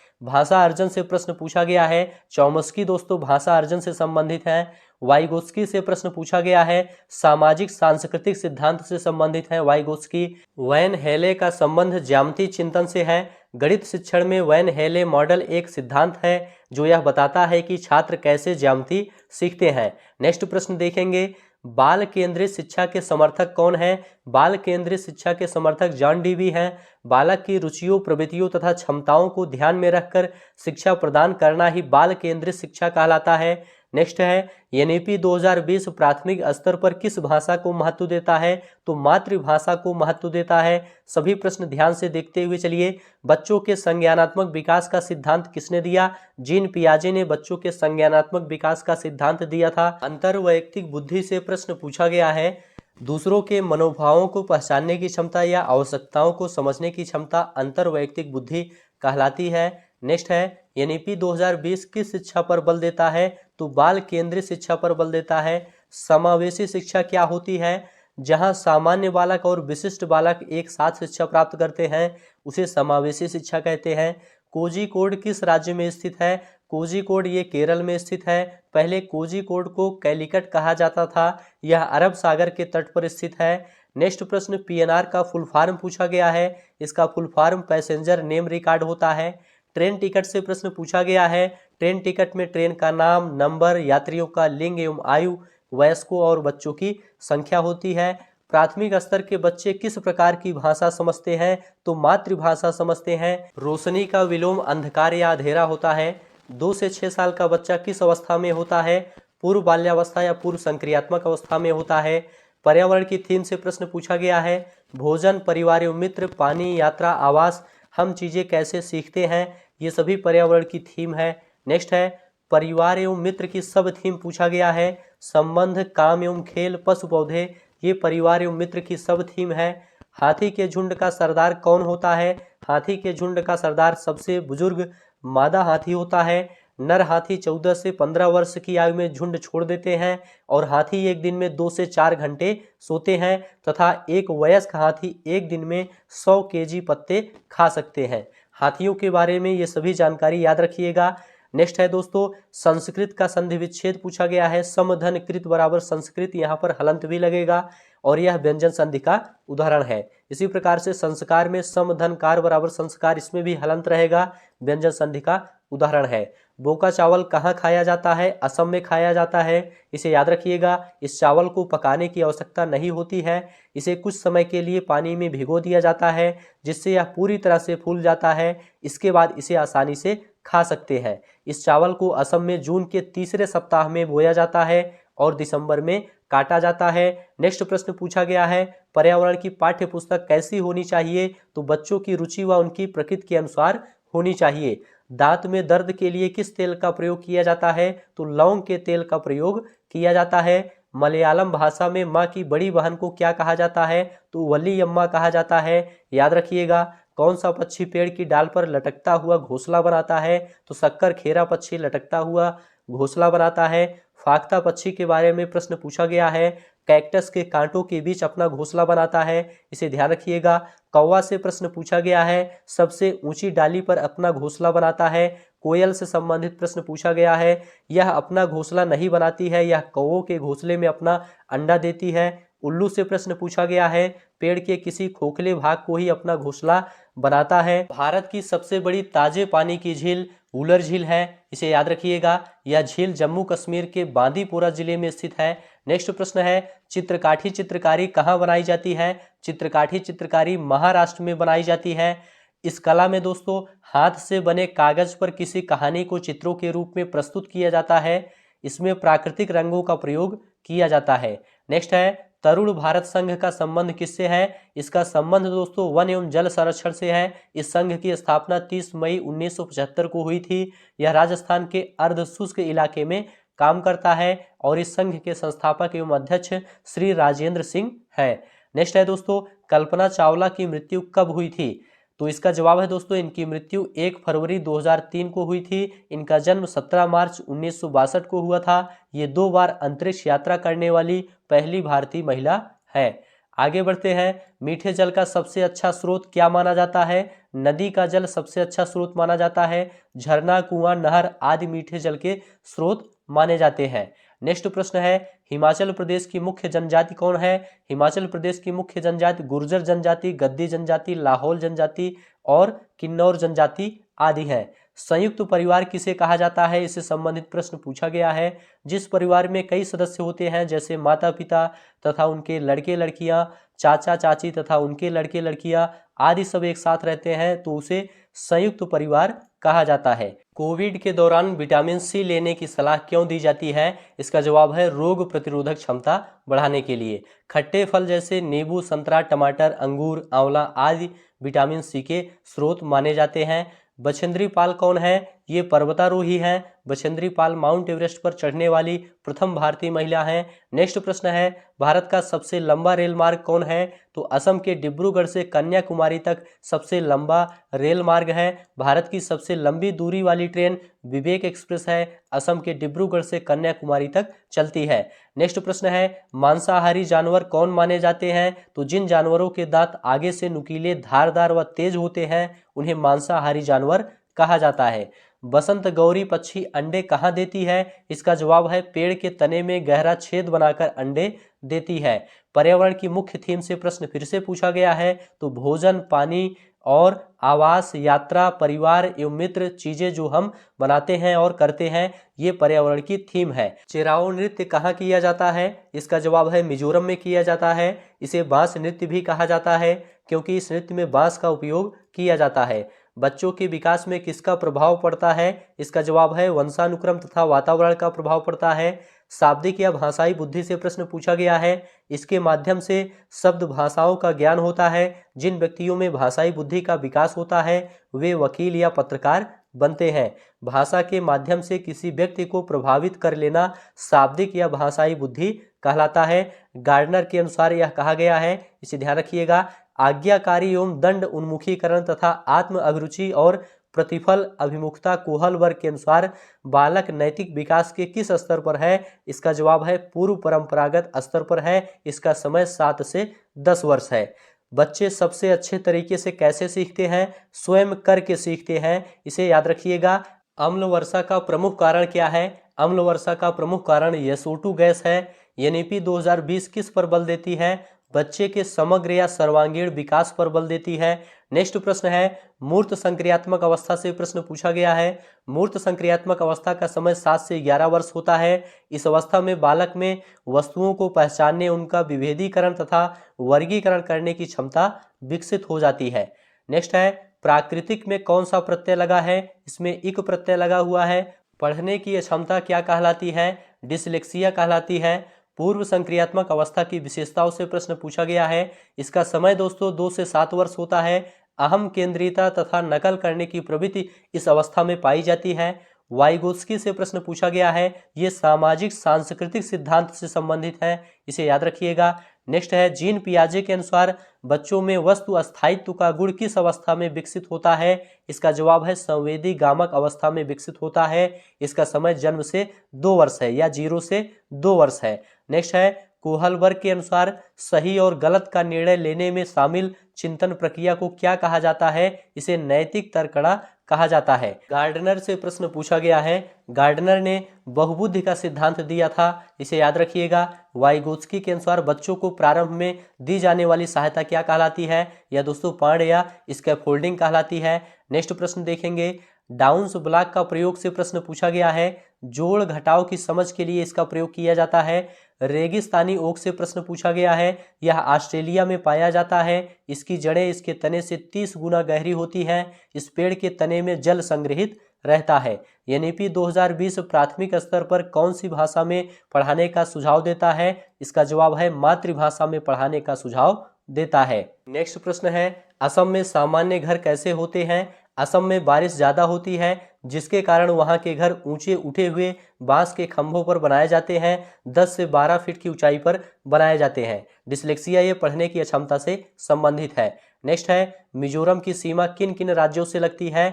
भाषा अर्जन से प्रश्न पूछा गया है। चौमस्की दोस्तों भाषा अर्जन से संबंधित है। वाइगोत्स्की से प्रश्न पूछा गया है। सामाजिक सांस्कृतिक सिद्धांत से संबंधित है वाइगोत्स्की। वैन हेले का संबंध ज्यामिति चिंतन से है। गणित शिक्षण में वैन हेले मॉडल एक सिद्धांत है जो यह बताता है कि छात्र कैसे ज्यामिति सीखते हैं। नेक्स्ट प्रश्न देखेंगे, बाल केंद्रित शिक्षा के समर्थक कौन है? बाल केंद्रित शिक्षा के समर्थक जॉन डीवी हैं। बालक की रुचियों, प्रवृत्तियों तथा क्षमताओं को ध्यान में रखकर शिक्षा प्रदान करना ही बाल केंद्रित शिक्षा कहलाता है। नेक्स्ट है, एनईपी 2020 प्राथमिक स्तर पर किस भाषा को महत्व देता है? तो मातृभाषा को महत्व देता है। सभी प्रश्न ध्यान से देखते हुए चलिए। बच्चों के संज्ञानात्मक विकास का सिद्धांत किसने दिया? जीन पियाजे ने बच्चों के संज्ञानात्मक विकास का सिद्धांत दिया था। अंतर्वैयक्तिक बुद्धि से प्रश्न पूछा गया है। दूसरों के मनोभावों को पहचानने की क्षमता या आवश्यकताओं को समझने की क्षमता अंतर्वैयक्तिक बुद्धि कहलाती है। नेक्स्ट है, एनईपी 2020 किस शिक्षा पर बल देता है? तो बाल केंद्रित शिक्षा पर बल देता है। समावेशी शिक्षा क्या होती है? जहां सामान्य बालक और विशिष्ट बालक एक साथ शिक्षा प्राप्त करते हैं, उसे समावेशी शिक्षा कहते हैं। कोझिकोड किस राज्य में स्थित है? कोझिकोड ये केरल में स्थित है। पहले कोझिकोड को कैलिकट कहा जाता था। यह अरब सागर के तट पर स्थित है। नेक्स्ट प्रश्न, पीएनआर का फुल फॉर्म पूछा गया है। इसका full form passenger name record होता है। ट्रेन टिकट से प्रश्न पूछा गया है। ट्रेन टिकट में ट्रेन का नाम, नंबर, यात्रियों का लिंग एवं आयु, वयस्कों और बच्चों की संख्या होती है। प्राथमिक स्तर के बच्चे किस प्रकार की भाषा समझते हैं? तो मातृभाषा समझते हैं। रोशनी का विलोम अंधकार या अंधेरा होता है। 2 से 6 साल का बच्चा किस अवस्था में होता है? पूर्व बाल्यावस्था या पूर्व संक्रियात्मक अवस्था में होता है। पर्यावरण की थीम से प्रश्न पूछा गया है। भोजन, परिवार एवं मित्र, पानी, यात्रा, आवास, हम चीजें कैसे सीखते हैं, ये सभी पर्यावरण की थीम है। नेक्स्ट है परिवार एवं मित्र की सब थीम पूछा गया है। संबंध, काम एवं खेल, पशु पौधे, ये परिवार एवं मित्र की सब थीम है। हाथी के झुंड का सरदार कौन होता है? हाथी के झुंड का सरदार सबसे बुजुर्ग मादा हाथी होता है। नर हाथी 14 से 15 वर्ष की आयु में झुंड छोड़ देते हैं और हाथी एक दिन में 2 से 4 घंटे सोते हैं तथा एक वयस्क हाथी एक दिन में 100 केजी पत्ते खा सकते हैं। हाथियों के बारे में ये सभी जानकारी याद रखिएगा। नेक्स्ट है दोस्तों संस्कृत का संधि विच्छेद पूछा गया है। समधन कृत बराबर संस्कृत, यहाँ पर हलंत भी लगेगा और यह व्यंजन संधि का उदाहरण है। इसी प्रकार से संस्कार में समधनकार बराबर संस्कार, इसमें भी हलंत रहेगा, व्यंजन संधि का उदाहरण है। बोका चावल कहाँ खाया जाता है? असम में खाया जाता है, इसे याद रखिएगा। इस चावल को पकाने की आवश्यकता नहीं होती है, इसे कुछ समय के लिए पानी में भिगो दिया जाता है जिससे यह पूरी तरह से फूल जाता है। इसके बाद इसे आसानी से खा सकते हैं। इस चावल को असम में जून के तीसरे सप्ताह में बोया जाता है और दिसंबर में काटा जाता है। नेक्स्ट प्रश्न पूछा गया है पर्यावरण की पाठ्य पुस्तक कैसी होनी चाहिए? तो बच्चों की रुचि व उनकी प्रकृति के अनुसार होनी चाहिए। दांत में दर्द के लिए किस तेल का प्रयोग किया जाता है? तो लौंग के तेल का प्रयोग किया जाता है। मलयालम भाषा में माँ की बड़ी बहन को क्या कहा जाता है? तो वल्लीयम्मा कहा जाता है, याद रखिएगा। कौन सा पक्षी पेड़ की डाल पर लटकता हुआ घोंसला बनाता है? तो शक्कर खेरा पक्षी लटकता हुआ घोंसला बनाता है। फाख्ता पक्षी के बारे में प्रश्न पूछा गया है। कैक्टस के कांटों के बीच अपना घोंसला बनाता है, इसे ध्यान रखिएगा। कौवा से प्रश्न पूछा गया है। सबसे ऊंची डाली पर अपना घोंसला बनाता है। कोयल से संबंधित प्रश्न पूछा गया है। यह अपना घोंसला नहीं बनाती है, यह कौवों के घोंसले में अपना अंडा देती है। उल्लू से प्रश्न पूछा गया है। पेड़ के किसी खोखले भाग को ही अपना घोंसला बनाता है। भारत की सबसे बड़ी ताजे पानी की झील वुलर झील है, इसे याद रखिएगा। यह झील जम्मू कश्मीर के बांदीपोरा जिले में स्थित है। नेक्स्ट प्रश्न है चित्रकाठी चित्रकारी कहाँ बनाई जाती है? चित्रकाठी चित्रकारी महाराष्ट्र में बनाई जाती है। इस कला में दोस्तों हाथ से बने कागज पर किसी कहानी को चित्रों के रूप में प्रस्तुत किया जाता है। इसमें प्राकृतिक रंगों का प्रयोग किया जाता है। नेक्स्ट है तरुण भारत संघ का संबंध किससे है? इसका संबंध दोस्तों वन एवं जल संरक्षण से है। इस संघ की स्थापना 30 मई 1975 को हुई थी। यह राजस्थान के अर्ध शुष्क इलाके में काम करता है और इस संघ के संस्थापक एवं अध्यक्ष श्री राजेंद्र सिंह है। नेक्स्ट है दोस्तों कल्पना चावला की मृत्यु कब हुई थी? तो इसका जवाब है दोस्तों इनकी मृत्यु 1 फरवरी 2003 को हुई थी। इनका जन्म 17 मार्च 1962 को हुआ था। ये 2 बार अंतरिक्ष यात्रा करने वाली पहली भारतीय महिला है। आगे बढ़ते हैं। मीठे जल का सबसे अच्छा स्रोत क्या माना जाता है? नदी का जल सबसे अच्छा स्रोत माना जाता है। झरना, कुआं, नहर आदि मीठे जल के स्रोत माने जाते हैं। नेक्स्ट प्रश्न है हिमाचल प्रदेश की मुख्य जनजाति कौन है? हिमाचल प्रदेश की मुख्य जनजाति गुर्जर जनजाति, गद्दी जनजाति, लाहौल जनजाति और किन्नौर जनजाति आदि है। संयुक्त परिवार किसे कहा जाता है? इससे संबंधित प्रश्न पूछा गया है। जिस परिवार में कई सदस्य होते हैं जैसे माता पिता तथा उनके लड़के लड़कियां, चाचा चाची तथा उनके लड़के लड़कियां आदि सब एक साथ रहते हैं तो उसे संयुक्त परिवार कहा जाता है। कोविड के दौरान विटामिन सी लेने की सलाह क्यों दी जाती है? इसका जवाब है रोग प्रतिरोधक क्षमता बढ़ाने के लिए। खट्टे फल जैसे नींबू, संतरा, टमाटर, अंगूर, आंवला आदि विटामिन सी के स्रोत माने जाते हैं। बछेंद्री पाल कौन है? ये पर्वतारोही हैं। बछेंद्री पाल माउंट एवरेस्ट पर चढ़ने वाली प्रथम भारतीय महिला हैं। नेक्स्ट प्रश्न है भारत का सबसे लंबा रेल मार्ग कौन है? तो असम के डिब्रूगढ़ से कन्याकुमारी तक सबसे लंबा रेल मार्ग है। भारत की सबसे लंबी दूरी वाली ट्रेन विवेक एक्सप्रेस है, असम के डिब्रूगढ़ से कन्याकुमारी तक चलती है। नेक्स्ट प्रश्न है मांसाहारी जानवर कौन माने जाते हैं? तो जिन जानवरों के दांत आगे से नुकीले, धारदार व तेज होते हैं उन्हें मांसाहारी जानवर कहा जाता है। बसंत गौरी पक्षी अंडे कहाँ देती है? इसका जवाब है पेड़ के तने में गहरा छेद बनाकर अंडे देती है। पर्यावरण की मुख्य थीम से प्रश्न फिर से पूछा गया है तो भोजन, पानी और आवास, यात्रा, परिवार एवं मित्र, चीजें जो हम बनाते हैं और करते हैं, ये पर्यावरण की थीम है। चिराओ नृत्य कहाँ किया जाता है? इसका जवाब है मिजोरम में किया जाता है। इसे बांस नृत्य भी कहा जाता है क्योंकि इस नृत्य में बांस का उपयोग किया जाता है। बच्चों के विकास में किसका प्रभाव पड़ता है? इसका जवाब है वंशानुक्रम तथा वातावरण का प्रभाव पड़ता है। शाब्दिक या भाषाई बुद्धि से प्रश्न पूछा गया है। इसके माध्यम से शब्द भाषाओं का ज्ञान होता है। जिन व्यक्तियों में भाषाई बुद्धि का विकास होता है वे वकील या पत्रकार बनते हैं। भाषा के माध्यम से किसी व्यक्ति को प्रभावित कर लेना शाब्दिक या भाषाई बुद्धि कहलाता है। गार्डनर के अनुसार यह कहा गया है, इसे ध्यान रखिएगा, आज्ञाकारी एवं दंड उन्मुखीकरण तथा आत्म अभिरुचि और प्रतिफल अभिमुखता कोहल वर्ग के अनुसार बालक नैतिक विकास के किस स्तर पर है? इसका जवाब है पूर्व परंपरागत स्तर पर है। इसका समय 7 से 10 वर्ष है। बच्चे सबसे अच्छे तरीके से कैसे सीखते हैं? स्वयं करके सीखते हैं। इसे याद रखिएगा। अम्ल वर्षा का प्रमुख कारण क्या है? अम्ल वर्षा का प्रमुख कारण SO2 गैस है। NEP 2020 किस पर बल देती है? बच्चे के समग्र या सर्वांगीण विकास पर बल देती है। नेक्स्ट प्रश्न है, मूर्त संक्रियात्मक अवस्था से प्रश्न पूछा गया है। मूर्त संक्रियात्मक अवस्था का समय 7 से 11 वर्ष होता है। इस अवस्था में बालक में वस्तुओं को पहचानने, उनका विभेदीकरण तथा वर्गीकरण करने की क्षमता विकसित हो जाती है। नेक्स्ट है, प्राकृतिक में कौन सा प्रत्यय लगा है? इसमें इक प्रत्यय लगा हुआ है। पढ़ने की क्षमता क्या कहलाती है? डिसलेक्सिया कहलाती है। पूर्व संक्रियात्मक अवस्था की विशेषताओं से प्रश्न पूछा गया है। इसका समय दोस्तों 2 से 7 वर्ष होता है। अहम केंद्रीयता तथा नकल करने की प्रवृत्ति इस अवस्था में पाई जाती है। वाइगोत्स्की से प्रश्न पूछा गया है। ये सामाजिक सांस्कृतिक सिद्धांत से संबंधित है, इसे याद रखिएगा। नेक्स्ट है, जीन पियाजे के अनुसार बच्चों में वस्तु स्थायित्व का गुण किस अवस्था में विकसित होता है? इसका जवाब है संवेदी गामक अवस्था में विकसित होता है। इसका समय जन्म से 2 वर्ष है या 0 से 2 वर्ष है। नेक्स्ट है, कोहल वर्ग के अनुसार सही और गलत का निर्णय लेने में शामिल चिंतन प्रक्रिया को क्या कहा जाता है? इसे नैतिक तर्कणा कहा जाता है। गार्डनर से प्रश्न पूछा गया है। गार्डनर ने बहुबुद्धि का सिद्धांत दिया था, इसे याद रखिएगा। वाइगोत्स्की के अनुसार बच्चों को प्रारंभ में दी जाने वाली सहायता क्या कहलाती है? यह दोस्तों पाण या स्कैफोल्डिंग कहलाती है। नेक्स्ट प्रश्न देखेंगे, डाउन्स ब्लॉक का प्रयोग से प्रश्न पूछा गया है। जोड़ घटाव की समझ के लिए इसका प्रयोग किया जाता है। रेगिस्तानी ओक से प्रश्न पूछा गया है। यह ऑस्ट्रेलिया में पाया जाता है। इसकी जड़ें इसके तने से 30 गुना गहरी होती हैं। इस पेड़ के तने में जल संग्रहित रहता है। NEP 2020 प्राथमिक स्तर पर कौन सी भाषा में पढ़ाने का सुझाव देता है? इसका जवाब है मातृभाषा में पढ़ाने का सुझाव देता है। नेक्स्ट प्रश्न है, असम में सामान्य घर कैसे होते हैं? असम में बारिश ज़्यादा होती है, जिसके कारण वहाँ के घर ऊंचे उठे हुए बांस के खंभों पर बनाए जाते हैं। 10 से 12 फीट की ऊंचाई पर बनाए जाते हैं। डिसलेक्सिया ये पढ़ने की अक्षमता से संबंधित है। नेक्स्ट है, मिजोरम की सीमा किन किन राज्यों से लगती है?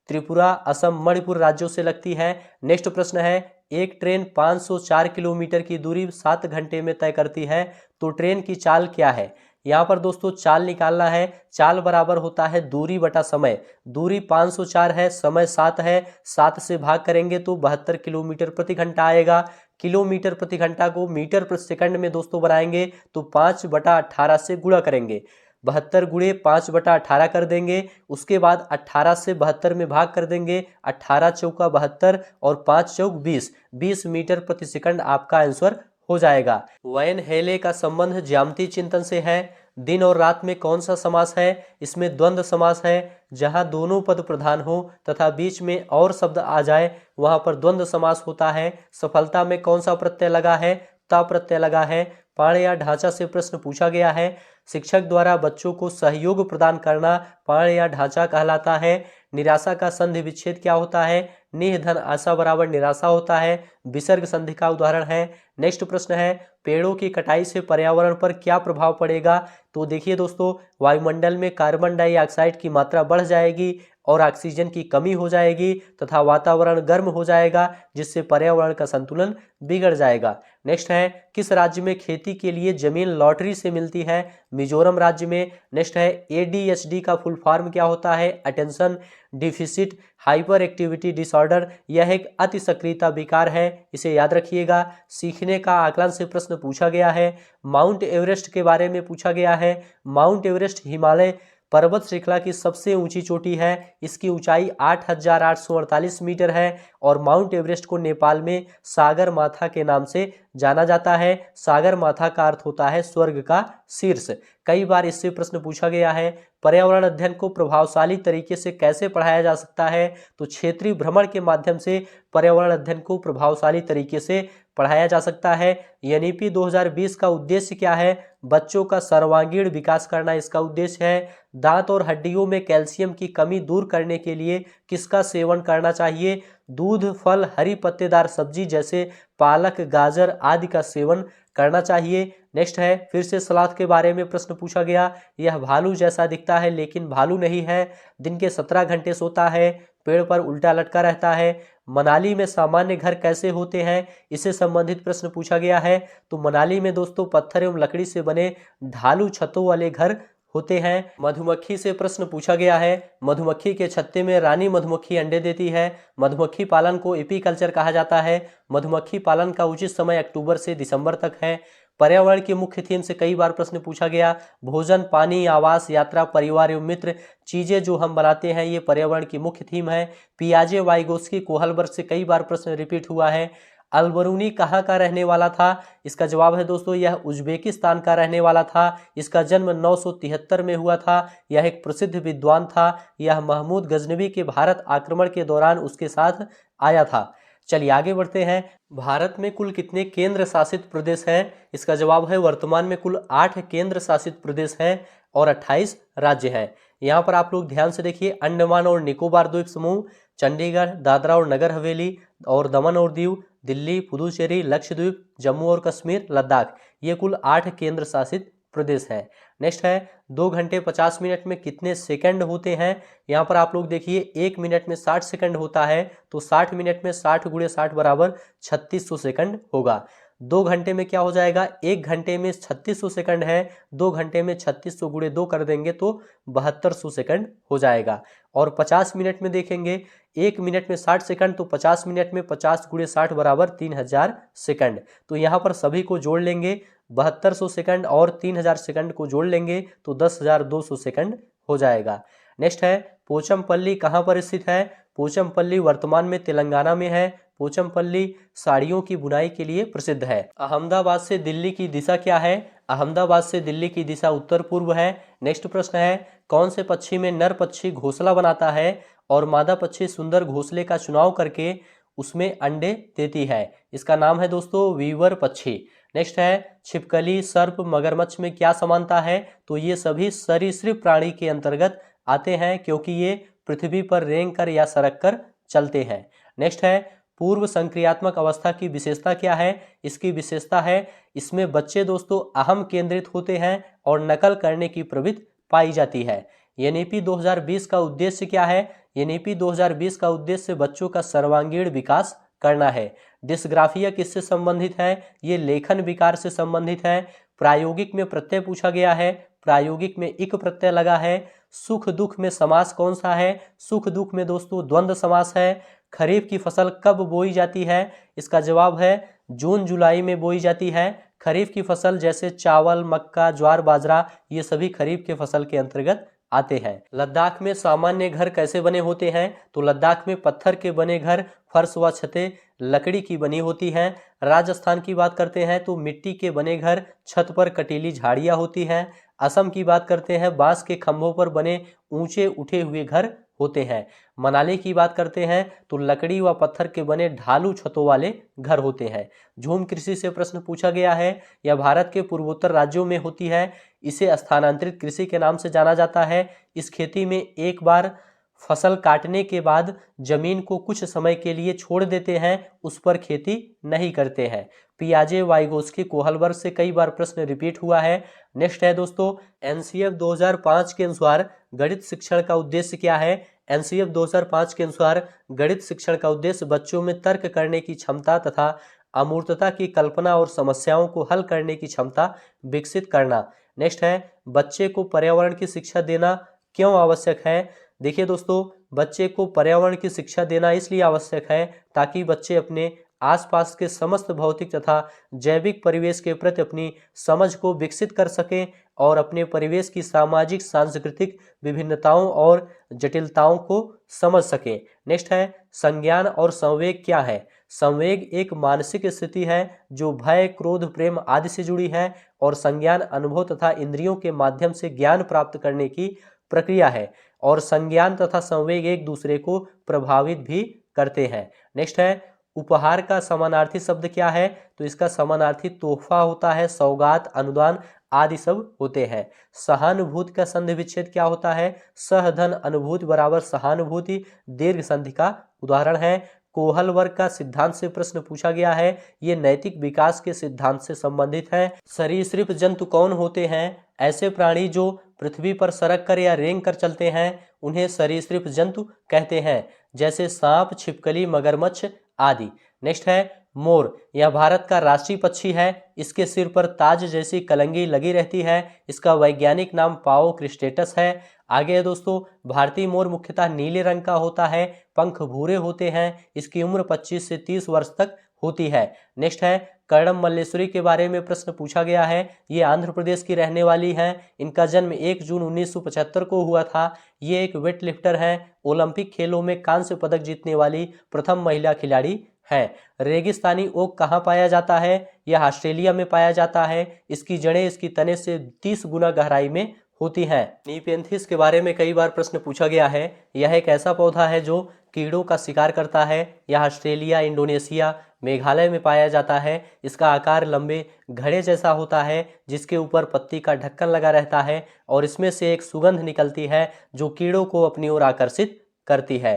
त्रिपुरा, असम, मणिपुर राज्यों से लगती है। नेक्स्ट प्रश्न है, एक ट्रेन 504 किलोमीटर की दूरी 7 घंटे में तय करती है, तो ट्रेन की चाल क्या है? यहाँ पर दोस्तों चाल निकालना है। चाल बराबर होता है दूरी बटा समय। दूरी 504 है, समय 7 है, 7 से भाग करेंगे तो 72 किलोमीटर प्रति घंटा आएगा। किलोमीटर प्रति घंटा को मीटर प्रति सेकंड में दोस्तों बनाएंगे तो 5/18 से गुणा करेंगे। 72 गुणे 5/18 कर देंगे। उसके बाद 18 से 72 में भाग कर देंगे। 18 चौका 72 और 5 चौक 20, 20 मीटर प्रति सेकंड आपका आंसर हो जाएगा। वैन हेले का संबंध ज्यामितीय चिंतन से है। दिन और रात में कौन सा समास है? इसमें द्वंद्व समास है। जहां दोनों पद प्रधान हो तथा बीच में और शब्द आ जाए वहां पर द्वंद्व समास होता है। सफलता में कौन सा प्रत्यय लगा है? ता प्रत्यय लगा है। पाण या ढांचा से प्रश्न पूछा गया है। शिक्षक द्वारा बच्चों को सहयोग प्रदान करना पाण या ढांचा कहलाता है। निराशा का संधि विच्छेद क्या होता है? निह धन आशा बराबर निराशा होता है। विसर्ग संधि का उदाहरण है। नेक्स्ट प्रश्न है, पेड़ों की कटाई से पर्यावरण पर क्या प्रभाव पड़ेगा? तो देखिए दोस्तों, वायुमंडल में कार्बन डाइऑक्साइड की मात्रा बढ़ जाएगी और ऑक्सीजन की कमी हो जाएगी तथा वातावरण गर्म हो जाएगा, जिससे पर्यावरण का संतुलन बिगड़ जाएगा। नेक्स्ट है, किस राज्य में खेती के लिए जमीन लॉटरी से मिलती है? मिजोरम राज्य में। नेक्स्ट है, ADHD का फुल फॉर्म क्या होता है? Attention deficit hyper activity disorder. यह एक अति सक्रियता विकार है, इसे याद रखिएगा। सीखने का आकलन से प्रश्न पूछा गया है। माउंट एवरेस्ट के बारे में पूछा गया है। माउंट एवरेस्ट हिमालय पर्वत श्रृंखला की सबसे ऊंची चोटी है। इसकी ऊंचाई 8,848 मीटर है और माउंट एवरेस्ट को नेपाल में सागर माथा के नाम से जाना जाता है। सागर माथा का अर्थ होता है स्वर्ग का शीर्ष। कई बार इससे प्रश्न पूछा गया है। पर्यावरण अध्ययन को प्रभावशाली तरीके से कैसे पढ़ाया जा सकता है? तो क्षेत्रीय भ्रमण के माध्यम से पर्यावरण अध्ययन को प्रभावशाली तरीके से पढ़ाया जा सकता है। एनईपी 2020 का उद्देश्य क्या है? बच्चों का सर्वांगीण विकास करना इसका उद्देश्य है। दांत और हड्डियों में कैल्शियम की कमी दूर करने के लिए किसका सेवन करना चाहिए? दूध, फल, हरी पत्तेदार सब्जी जैसे पालक, गाजर आदि का सेवन करना चाहिए। नेक्स्ट है, फिर से सलाद के बारे में प्रश्न पूछा गया। यह भालू जैसा दिखता है लेकिन भालू नहीं है। दिन के 17 घंटे सोता है, पेड़ पर उल्टा लटका रहता है। मनाली में सामान्य घर कैसे होते हैं? इससे संबंधित प्रश्न पूछा गया है। तो मनाली में दोस्तों पत्थर एवं लकड़ी से बने ढालू छतों वाले घर होते हैं। मधुमक्खी से प्रश्न पूछा गया है। मधुमक्खी के छत्ते में रानी मधुमक्खी अंडे देती है। मधुमक्खी पालन को एपीकल्चर कहा जाता है। मधुमक्खी पालन का उचित समय अक्टूबर से दिसंबर तक है। पर्यावरण के मुख्य थीम से कई बार प्रश्न पूछा गया। भोजन, पानी, आवास, यात्रा, परिवार एवं मित्र, चीजें जो हम बनाते हैं, ये पर्यावरण की मुख्य थीम है। पियाजे वाइगोस्की कोहलबर्ग से कई बार प्रश्न रिपीट हुआ है। अलबरूनी कहाँ का रहने वाला था? इसका जवाब है दोस्तों, यह उज्बेकिस्तान का रहने वाला था। इसका जन्म 973 में हुआ था। यह एक प्रसिद्ध विद्वान था। यह महमूद गजनवी के भारत आक्रमण के दौरान उसके साथ आया था। चलिए आगे बढ़ते हैं। भारत में कुल कितने केंद्र शासित प्रदेश हैं? इसका जवाब है वर्तमान में कुल 8 केंद्र शासित प्रदेश हैं और 28 राज्य हैं। यहाँ पर आप लोग ध्यान से देखिए, अंडमान और निकोबार द्वीप समूह, चंडीगढ़, दादरा और नगर हवेली और दमन और दीव, दिल्ली, पुदुचेरी, लक्षद्वीप, जम्मू और कश्मीर, लद्दाख, ये कुल 8 केंद्र शासित प्रदेश है। नेक्स्ट है, 2 घंटे 50 मिनट में कितने सेकंड होते हैं? यहाँ पर आप लोग देखिए, 1 मिनट में 60 सेकंड होता है, तो 60 मिनट में 60 × 60 बराबर 3600 सेकंड होगा। 2 घंटे में क्या हो जाएगा? 1 घंटे में 3600 सेकंड है, 2 घंटे में 3600 × 2 कर देंगे तो 7200 सेकंड हो जाएगा। और 50 मिनट में देखेंगे, 1 मिनट में 60 सेकंड, तो 50 मिनट में 50 × 60 बराबर 3000 सेकंड। तो यहाँ पर सभी को जोड़ लेंगे, 7200 सेकंड और 3000 सेकंड को जोड़ लेंगे तो 10200 सेकंड हो जाएगा। नेक्स्ट है, पोचमपल्ली कहाँ पर स्थित है? पोचमपल्ली वर्तमान में तेलंगाना में है। पोचमपल्ली साड़ियों की बुनाई के लिए प्रसिद्ध है। अहमदाबाद से दिल्ली की दिशा क्या है? अहमदाबाद से दिल्ली की दिशा उत्तर पूर्व है। नेक्स्ट प्रश्न है, कौन से पक्षी में नर पक्षी घोंसला बनाता है और मादा पक्षी सुंदर घोंसले का चुनाव करके उसमें अंडे देती है? इसका नाम है दोस्तों वीवर पक्षी। नेक्स्ट है, छिपकली, सर्प, मगरमच्छ में क्या समानता है? तो ये सभी सरीसृप प्राणी के अंतर्गत आते हैं क्योंकि ये पृथ्वी पर रेंग कर या सरक कर चलते हैं। नेक्स्ट है, पूर्व संक्रियात्मक अवस्था की विशेषता क्या है? इसकी विशेषता है, इसमें बच्चे दोस्तों अहम केंद्रित होते हैं और नकल करने की प्रवृत्ति पाई जाती है। एनईपी 2020 का उद्देश्य क्या है? एनईपी 2020 का उद्देश्य बच्चों का सर्वांगीण विकास करना है। डिस्ग्राफिया किससे संबंधित है? ये लेखन विकार से संबंधित है। प्रायोगिक में प्रत्यय पूछा गया है, प्रायोगिक में इक प्रत्यय लगा है। सुख दुख में समास कौन सा है? सुख दुख में दोस्तों द्वंद्व समास है। खरीफ की फसल कब बोई जाती है? इसका जवाब है जून जुलाई में बोई जाती है। खरीफ की फसल जैसे चावल, मक्का, ज्वार, बाजरा, ये सभी खरीफ के फसल के अंतर्गत आते हैं। लद्दाख में सामान्य घर कैसे बने होते हैं? तो लद्दाख में पत्थर के बने घर, फर्श व छतें लकड़ी की बनी होती हैं। राजस्थान की बात करते हैं तो मिट्टी के बने घर, छत पर कटीली झाड़ियां होती हैं। असम की बात करते हैं, बांस के खंभों पर बने ऊंचे उठे हुए घर होते हैं। मनाली की बात करते हैं तो लकड़ी व पत्थर के बने ढालू छतों वाले घर होते हैं। झूम कृषि से प्रश्न पूछा गया है। यह भारत के पूर्वोत्तर राज्यों में होती है। इसे स्थानांतरित कृषि के नाम से जाना जाता है। इस खेती में एक बार फसल काटने के बाद जमीन को कुछ समय के लिए छोड़ देते हैं, उस पर खेती नहीं करते हैं। पियाजे वाइगोस्की कोहलबर्ग से कई बार प्रश्न रिपीट हुआ है। नेक्स्ट है दोस्तों, एनसीएफ 2005 के अनुसार गणित शिक्षण का उद्देश्य क्या है? एनसीएफ 2005 के अनुसार गणित शिक्षण का उद्देश्य बच्चों में तर्क करने की क्षमता तथा अमूर्तता की कल्पना और समस्याओं को हल करने की क्षमता विकसित करना। नेक्स्ट है, बच्चे को पर्यावरण की शिक्षा देना क्यों आवश्यक है? देखिए दोस्तों, बच्चे को पर्यावरण की शिक्षा देना इसलिए आवश्यक है ताकि बच्चे अपने आसपास के समस्त भौतिक तथा जैविक परिवेश के प्रति अपनी समझ को विकसित कर सकें और अपने परिवेश की सामाजिक, सांस्कृतिक विभिन्नताओं और जटिलताओं को समझ सकें। नेक्स्ट है, संज्ञान और संवेग क्या है? संवेग एक मानसिक स्थिति है जो भय, क्रोध, प्रेम आदि से जुड़ी है और संज्ञान अनुभव तथा इंद्रियों के माध्यम से ज्ञान प्राप्त करने की प्रक्रिया है और संज्ञान तथा संवेग एक दूसरे को प्रभावित भी करते हैं। नेक्स्ट है उपहार का समानार्थी शब्द क्या है? तो इसका समानार्थी तोहफा होता है, सौगात, अनुदान आदि सब होते हैं। सहानुभूति का संधि विच्छेद क्या होता है? सहधन अनुभूति बराबर सहानुभूति दीर्घ संधि का उदाहरण है। कोहल वर्ग का सिद्धांत से प्रश्न पूछा गया है, ये नैतिक विकास के सिद्धांत से संबंधित है। सरीसृप जंतु कौन होते हैं? ऐसे प्राणी जो पृथ्वी पर सरक कर या रेंग कर चलते हैं उन्हें सरीसृप जंतु कहते हैं, जैसे सांप, छिपकली, मगरमच्छ आदि। नेक्स्ट है मोर, यह भारत का राष्ट्रीय पक्षी है। इसके सिर पर ताज जैसी कलंगी लगी रहती है। इसका वैज्ञानिक नाम पाओ क्रिस्टेटस है। आगे है दोस्तों, भारतीय मोर मुख्यतः नीले रंग का होता है, पंख भूरे होते हैं। इसकी उम्र 25 से 30 वर्ष तक होती है। नेक्स्ट है कर्णम मल्लेश्वरी के बारे में प्रश्न पूछा गया है। ये आंध्र प्रदेश की रहने वाली हैं। इनका जन्म 1 जून 1975 को हुआ था। ये एक वेट लिफ्टर हैं। ओलंपिक खेलों में कांस्य पदक जीतने वाली प्रथम महिला खिलाड़ी है। रेगिस्तानी ओक कहाँ पाया जाता है? यह ऑस्ट्रेलिया में पाया जाता है। इसकी जड़ें इसकी तने से 30 गुना गहराई में होती हैं। नीपेंथिस के बारे में कई बार प्रश्न पूछा गया है। यह एक ऐसा पौधा है जो कीड़ों का शिकार करता है। यह ऑस्ट्रेलिया, इंडोनेशिया, मेघालय में पाया जाता है। इसका आकार लंबे घड़े जैसा होता है जिसके ऊपर पत्ती का ढक्कन लगा रहता है और इसमें से एक सुगंध निकलती है जो कीड़ों को अपनी ओर आकर्षित करती है।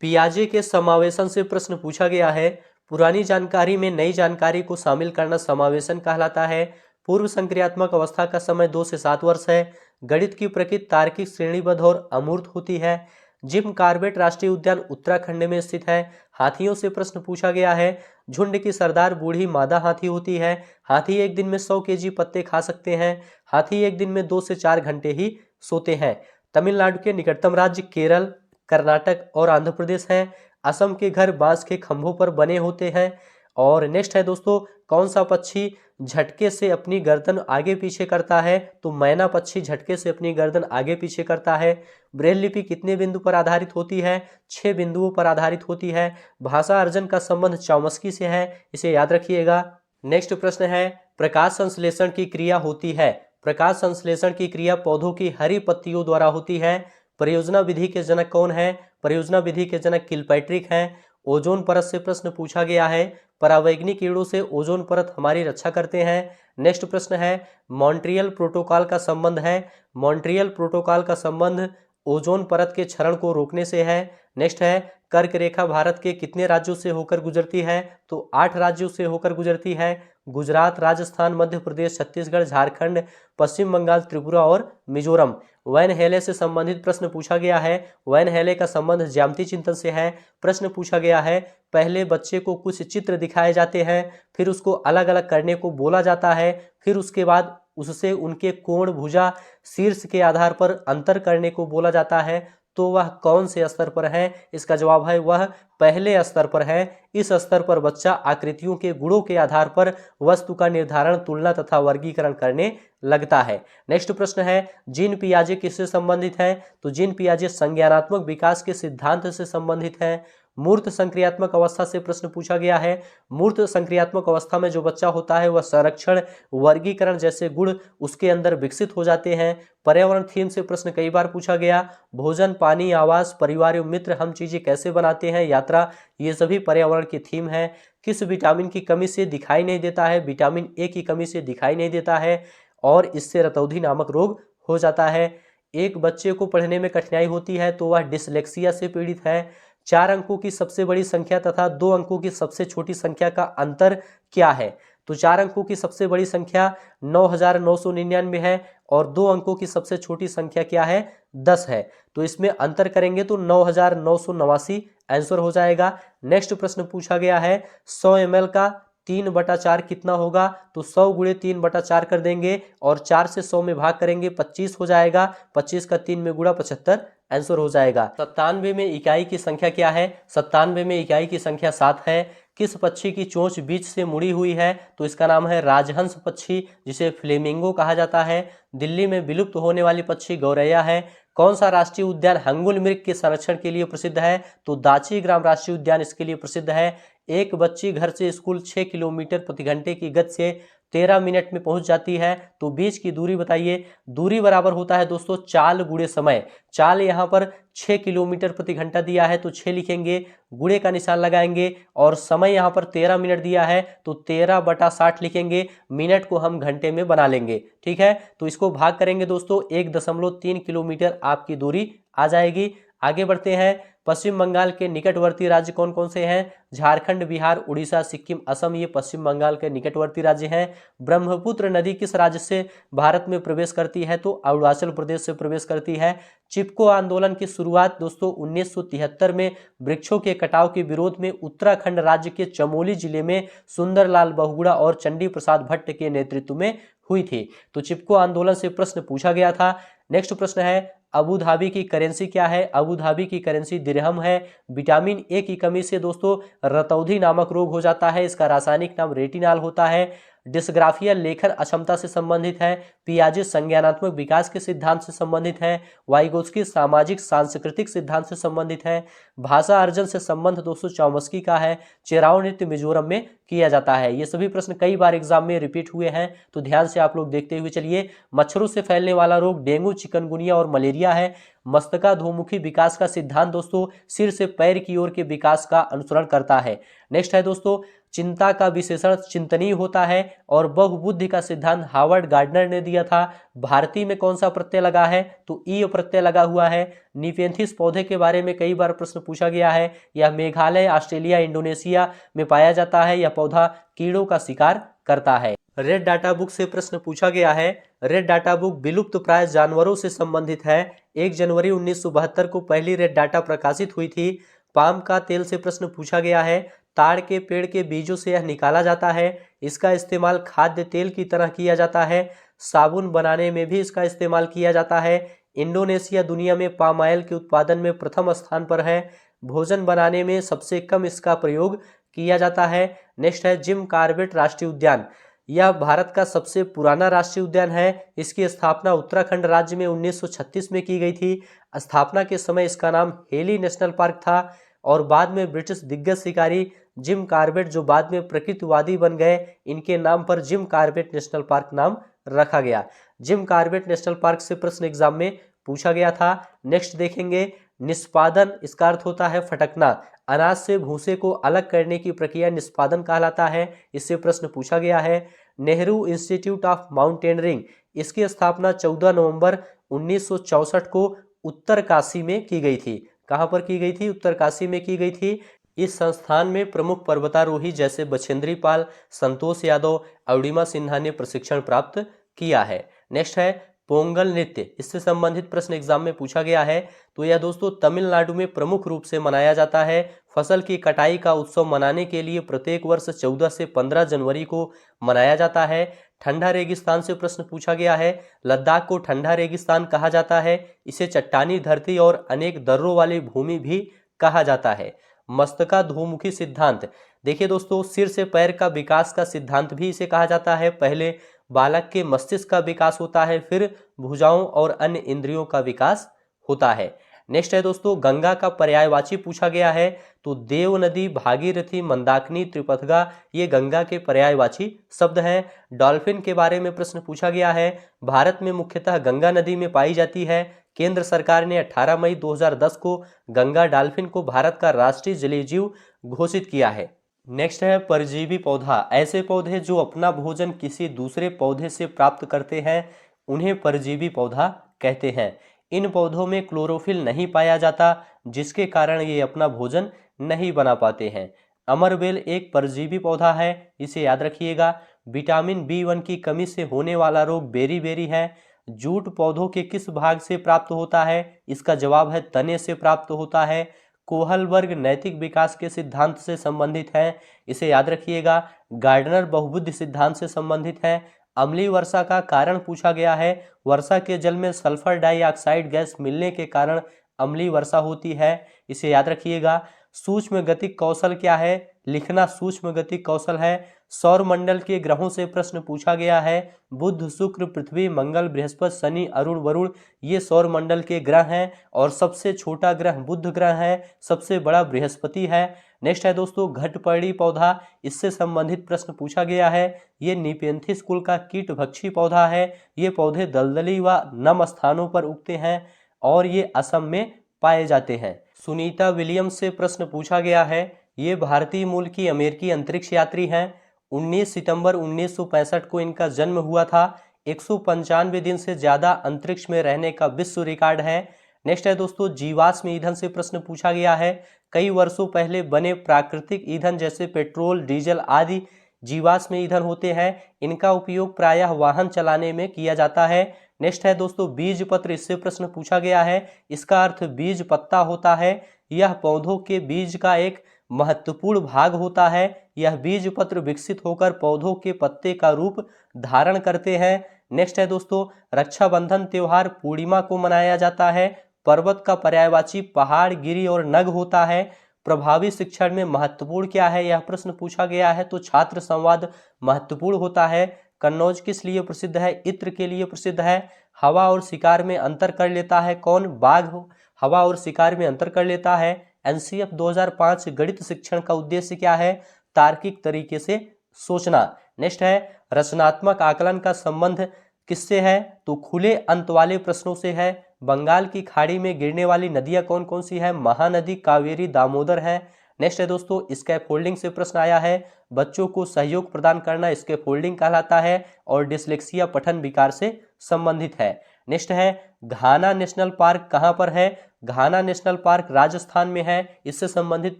पियाजे के समावेशन से प्रश्न पूछा गया है। पुरानी जानकारी में नई जानकारी को शामिल करना समावेशन कहलाता है। पूर्व संक्रियात्मक अवस्था का समय 2 से 7 वर्ष है। गणित की प्रकृति तार्किक, श्रेणीबद्ध और अमूर्त होती है। जिम कार्बेट राष्ट्रीय उद्यान उत्तराखंड में स्थित है। हाथियों से प्रश्न पूछा गया है। झुंड की सरदार बूढ़ी मादा हाथी होती है। हाथी एक दिन में 100 केजी पत्ते खा सकते हैं। हाथी एक दिन में 2 से 4 घंटे ही सोते हैं। तमिलनाडु के निकटतम राज्य केरल, कर्नाटक और आंध्र प्रदेश हैं। असम के घर बांस के खंभों पर बने होते हैं। और नेक्स्ट है दोस्तों, कौन सा पक्षी झटके से अपनी गर्दन आगे पीछे करता है? तो मैना पक्षी झटके से अपनी गर्दन आगे पीछे करता है। ब्रेल लिपि कितने बिंदु पर आधारित होती है? 6 बिंदुओं पर आधारित होती है। भाषा अर्जन का संबंध चौमस्की से है, इसे याद रखिएगा। नेक्स्ट प्रश्न है, प्रकाश संश्लेषण की क्रिया होती है। प्रकाश संश्लेषण की क्रिया पौधों की हरी पत्तियों द्वारा होती है। परियोजना विधि के जनक कौन है? परियोजना विधि के जनक किलपैट्रिक हैं। ओजोन परत से प्रश्न पूछा गया है। परावैंगनी किरणों से ओजोन परत हमारी रक्षा करते हैं। नेक्स्ट प्रश्न है, मॉन्ट्रियल प्रोटोकॉल का संबंध है। मॉन्ट्रियल प्रोटोकॉल का संबंध ओजोन परत के क्षरण को रोकने से है। नेक्स्ट है, कर्क रेखा भारत के कितने राज्यों से होकर गुजरती है? तो 8 राज्यों से होकर गुजरती है। गुजरात, राजस्थान, मध्य प्रदेश, छत्तीसगढ़, झारखंड, पश्चिम बंगाल, त्रिपुरा और मिजोरम। वैन हेले से संबंधित प्रश्न पूछा गया है। वैन हेले का संबंध ज्यामिति चिंतन से है। प्रश्न पूछा गया है, पहले बच्चे को कुछ चित्र दिखाए जाते हैं, फिर उसको अलग अलग करने को बोला जाता है, फिर उसके बाद उससे उनके कोण, भुजा, शीर्ष के आधार पर अंतर करने को बोला जाता है। तो वह कौन से स्तर पर है? इसका जवाब है वह पहले स्तर पर है। इस स्तर पर बच्चा आकृतियों के गुणों के आधार पर वस्तु का निर्धारण, तुलना तथा वर्गीकरण करने लगता है। नेक्स्ट प्रश्न है, जीन पियाजे किससे संबंधित है? तो जीन पियाजे संज्ञानात्मक विकास के सिद्धांत से संबंधित है। मूर्त संक्रियात्मक अवस्था से प्रश्न पूछा गया है। मूर्त संक्रियात्मक अवस्था में जो बच्चा होता है वह संरक्षण, वर्गीकरण जैसे गुण उसके अंदर विकसित हो जाते हैं। पर्यावरण थीम से प्रश्न कई बार पूछा गया। भोजन, पानी, आवास, परिवार एवं मित्र, हम चीजें कैसे बनाते हैं, यात्रा, ये सभी पर्यावरण की थीम है। किस विटामिन की कमी से दिखाई नहीं देता है? विटामिन ए की कमी से दिखाई नहीं देता है और इससे रतौंधी नामक रोग हो जाता है। एक बच्चे को पढ़ने में कठिनाई होती है तो वह डिसलेक्सिया से पीड़ित है। 4 अंकों की सबसे बड़ी संख्या तथा 2 अंकों की सबसे छोटी संख्या का अंतर क्या है? तो 4 अंकों की सबसे बड़ी संख्या 9999 है और 2 अंकों की सबसे छोटी संख्या क्या है? 10 है। तो इसमें अंतर करेंगे तो 9989 आंसर हो जाएगा। नेक्स्ट प्रश्न पूछा गया है, 100 ml का 3/4 कितना होगा? तो 100 गुणे 3/4 कर देंगे और 4 से 100 में भाग करेंगे, 25 हो जाएगा। 25 का 3 में गुणा 75 आंसर हो जाएगा। 97 में इकाई की संख्या क्या है? 97 में इकाई की संख्या 7 है। किस पक्षी की चोंच बीच से मुड़ी हुई है? तो इसका नाम है राजहंस पक्षी, जिसे फ्लेमिंगो कहा जाता है। दिल्ली में विलुप्त होने वाली पक्षी गौरैया है। कौन सा राष्ट्रीय उद्यान हंगुल मृग के संरक्षण के लिए प्रसिद्ध है? तो दाची ग्राम राष्ट्रीय उद्यान इसके लिए प्रसिद्ध है। एक बच्ची घर से स्कूल 6 किलोमीटर प्रति घंटे की गति से 13 मिनट में पहुंच जाती है, तो बीच की दूरी बताइए। दूरी बराबर होता है दोस्तों चाल गुणे समय। चाल यहाँ पर 6 किलोमीटर प्रति घंटा दिया है तो 6 लिखेंगे, गुणे का निशान लगाएंगे, और समय यहाँ पर 13 मिनट दिया है तो 13/60 लिखेंगे। मिनट को हम घंटे में बना लेंगे, ठीक है। तो इसको भाग करेंगे दोस्तों, 1.3 किलोमीटर आपकी दूरी आ जाएगी। आगे बढ़ते हैं। पश्चिम बंगाल के निकटवर्ती राज्य कौन कौन से हैं? झारखंड, बिहार, उड़ीसा, सिक्किम, असम, ये पश्चिम बंगाल के निकटवर्ती राज्य हैं। ब्रह्मपुत्र नदी किस राज्य से भारत में प्रवेश करती है? तो अरुणाचल प्रदेश से प्रवेश करती है। चिपको आंदोलन की शुरुआत दोस्तों 1973 में वृक्षों के कटाव के विरोध में उत्तराखंड राज्य के चमोली जिले में सुंदरलाल बहुगुणा और चंडी प्रसाद भट्ट के नेतृत्व में हुई थी। तो चिपको आंदोलन से प्रश्न पूछा गया था। नेक्स्ट प्रश्न है, अबू धाबी की करेंसी क्या है? अबू धाबी की करेंसी दिरहम है। विटामिन ए की कमी से दोस्तों रतौंधी नामक रोग हो जाता है, इसका रासायनिक नाम रेटिनॉल होता है। डिस्ग्राफिया लेखन अक्षमता से संबंधित है। पियाजे संज्ञानात्मक विकास के सिद्धांत से संबंधित है। वाइगोत्स्की सामाजिक सांस्कृतिक सिद्धांत से संबंधित है। भाषा अर्जन से संबंध दोस्तों चौमस्की का है। चेराव नृत्य मिजोरम में किया जाता है। ये सभी प्रश्न कई बार एग्जाम में रिपीट हुए हैं, तो ध्यान से आप लोग देखते हुए चलिए। मच्छरों से फैलने वाला रोग डेंगू, चिकनगुनिया और मलेरिया है। मस्तकाधोमुखी विकास का सिद्धांत दोस्तों सिर से पैर की ओर के विकास का अनुसरण करता है। नेक्स्ट है दोस्तों, चिंता का विशेषण चिंतनीय होता है, और बहुबुद्धि का सिद्धांत हार्वर्ड गार्डनर ने दिया था। भारतीय में कौन सा प्रत्यय लगा है? तो ई प्रत्यय लगा हुआ है। निपेंथिस पौधे के बारे में कई बार प्रश्न पूछा गया है। यह मेघालय, ऑस्ट्रेलिया, इंडोनेशिया में पाया जाता है। यह पौधा कीड़ों का शिकार करता है। रेड डाटा बुक से प्रश्न पूछा गया है। रेड डाटा बुक विलुप्त प्राय जानवरों से संबंधित है। 1 जनवरी 1972 को पहली रेड डाटा प्रकाशित हुई थी। पाम का तेल से प्रश्न पूछा गया है। ताड़ के पेड़ के बीजों से यह निकाला जाता है। इसका इस्तेमाल खाद्य तेल की तरह किया जाता है। साबुन बनाने में भी इसका इस्तेमाल किया जाता है। इंडोनेशिया दुनिया में पाम ऑयल के उत्पादन में प्रथम स्थान पर है। भोजन बनाने में सबसे कम इसका प्रयोग किया जाता है। नेक्स्ट है जिम कॉर्बेट राष्ट्रीय उद्यान। यह भारत का सबसे पुराना राष्ट्रीय उद्यान है। इसकी स्थापना उत्तराखंड राज्य में 1936 में की गई थी। स्थापना के समय इसका नाम हेली नेशनल पार्क था, और बाद में ब्रिटिश दिग्गज शिकारी जिम कॉर्बेट, जो बाद में प्रकृतिवादी बन गए, इनके नाम पर जिम कॉर्बेट नेशनल पार्क नाम रखा गया। जिम कॉर्बेट नेशनल पार्क से प्रश्न एग्जाम में पूछा गया था। नेक्स्ट देखेंगे, निष्पादन, इसका अर्थ होता है फटकना। अनाज से भूसे को अलग करने की प्रक्रिया निष्पादन कहलाता है। इससे प्रश्न पूछा गया है। नेहरू इंस्टीट्यूट ऑफ माउंटेनियरिंग, इसकी स्थापना 14 नवंबर 1964 को उत्तरकाशी में की गई थी। कहां पर की गई थी? उत्तरकाशी में की गई थी। इस संस्थान में प्रमुख पर्वतारोही जैसे बछेंद्री पाल, संतोष यादव, अरुणिमा सिन्हा ने प्रशिक्षण प्राप्त किया है। नेक्स्ट है पोंगल नृत्य, इससे संबंधित प्रश्न एग्जाम में पूछा गया है। तो यह दोस्तों तमिलनाडु में प्रमुख रूप से मनाया जाता है। फसल की कटाई का उत्सव मनाने के लिए प्रत्येक वर्ष 14 से 15 जनवरी को मनाया जाता है। ठंडा रेगिस्तान से प्रश्न पूछा गया है। लद्दाख को ठंडा रेगिस्तान कहा जाता है। इसे चट्टानी धरती और अनेक दर्रों वाली भूमि भी कहा जाता है। मस्तकाधोमुखी सिद्धांत, देखिए दोस्तों सिर से पैर का विकास का सिद्धांत भी इसे कहा जाता है। पहले बालक के मस्तिष्क का विकास होता है, फिर भुजाओं और अन्य इंद्रियों का विकास होता है। नेक्स्ट है दोस्तों गंगा का पर्यायवाची पूछा गया है। तो देव नदी, भागीरथी, मंदाकिनी, त्रिपथगा, ये गंगा के पर्यायवाची शब्द हैं। डॉल्फिन के बारे में प्रश्न पूछा गया है। भारत में मुख्यतः गंगा नदी में पाई जाती है। केंद्र सरकार ने 18 मई 2010 को गंगा डॉल्फिन को भारत का राष्ट्रीय जलीय जीव घोषित किया है। नेक्स्ट है परजीवी पौधा, ऐसे पौधे जो अपना भोजन किसी दूसरे पौधे से प्राप्त करते हैं उन्हें परजीवी पौधा कहते हैं। इन पौधों में क्लोरोफिल नहीं पाया जाता, जिसके कारण ये अपना भोजन नहीं बना पाते हैं। अमरबेल एक परजीवी पौधा है, इसे याद रखिएगा। विटामिन B1 की कमी से होने वाला रोग बेरी है। जूट पौधों के किस भाग से प्राप्त होता है? इसका जवाब है तने से प्राप्त होता है। कोहलबर्ग नैतिक विकास के सिद्धांत से संबंधित है, इसे याद रखिएगा। गार्डनर बहुबुद्धि सिद्धांत से संबंधित है। अम्लीय वर्षा का कारण पूछा गया है। वर्षा के जल में सल्फर डाइऑक्साइड गैस मिलने के कारण अम्लीय वर्षा होती है, इसे याद रखिएगा। सूक्ष्म गतिक कौशल क्या है? लिखना सूक्ष्म गतिक कौशल है। सौर मंडल के ग्रहों से प्रश्न पूछा गया है। बुध, शुक्र, पृथ्वी, मंगल, बृहस्पति, शनि, अरुण, वरुण ये सौर मंडल के ग्रह हैं और सबसे छोटा ग्रह बुध ग्रह है, सबसे बड़ा बृहस्पति है। नेक्स्ट है दोस्तों घटपर्णी पौधा, इससे संबंधित प्रश्न पूछा गया है। ये निपेंथिस कुल का कीटभक्षी पौधा है। ये पौधे दलदली व नम स्थानों पर उगते हैं और ये असम में पाए जाते हैं। सुनीता विलियम्स से प्रश्न पूछा गया है। ये भारतीय मूल की अमेरिकी अंतरिक्ष यात्री हैं। 19 सितंबर 1965 को इनका जन्म हुआ था। 195 दिन से ज्यादा अंतरिक्ष में रहने का विश्व रिकॉर्ड है। नेक्स्ट है दोस्तों जीवाश्म ईंधन से प्रश्न पूछा गया है। कई वर्षों पहले बने प्राकृतिक ईंधन जैसे पेट्रोल, डीजल आदि जीवाश्म ईंधन होते हैं। इनका उपयोग प्रायः वाहन चलाने में किया जाता है। नेक्स्ट है दोस्तों बीज पत्र, इससे प्रश्न पूछा गया है। इसका अर्थ बीज पत्ता होता है। यह पौधों के बीज का एक महत्वपूर्ण भाग होता है। यह बीज पत्र विकसित होकर पौधों के पत्ते का रूप धारण करते हैं। नेक्स्ट है दोस्तों रक्षाबंधन त्योहार पूर्णिमा को मनाया जाता है। पर्वत का पर्यायवाची पहाड़, गिरी और नग होता है। प्रभावी शिक्षण में महत्वपूर्ण क्या है, यह प्रश्न पूछा गया है। तो छात्र संवाद महत्वपूर्ण होता है। कन्नौज किस लिए प्रसिद्ध है? इत्र के लिए प्रसिद्ध है। हवा और शिकार में अंतर कर लेता है कौन? बाघ हवा और शिकार में अंतर कर लेता है। एनसीएफ 2005 गणित शिक्षण का उद्देश्य क्या है? तार्किक तरीके से सोचना। नेक्स्ट है रचनात्मक आकलन का संबंध किससे है? तो खुले अंत वाले प्रश्नों से है। बंगाल की खाड़ी में गिरने वाली नदियां कौन कौन सी है? महानदी, कावेरी, दामोदर है। नेक्स्ट है दोस्तों स्कैफोल्डिंग से प्रश्न आया है। बच्चों को सहयोग प्रदान करना स्कैफोल्डिंग कहलाता है और डिसलेक्सिया पठन विकार से संबंधित है। नेक्स्ट है घाना नेशनल पार्क कहां पर है? घाना नेशनल पार्क राजस्थान में है। इससे संबंधित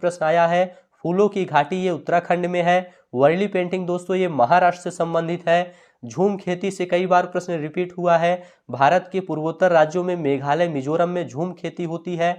प्रश्न आया है। फूलों की घाटी ये उत्तराखंड में है। वर्ली पेंटिंग दोस्तों ये महाराष्ट्र से संबंधित है। झूम खेती से कई बार प्रश्न रिपीट हुआ है। भारत के पूर्वोत्तर राज्यों में मेघालय, मिजोरम में झूम खेती होती है।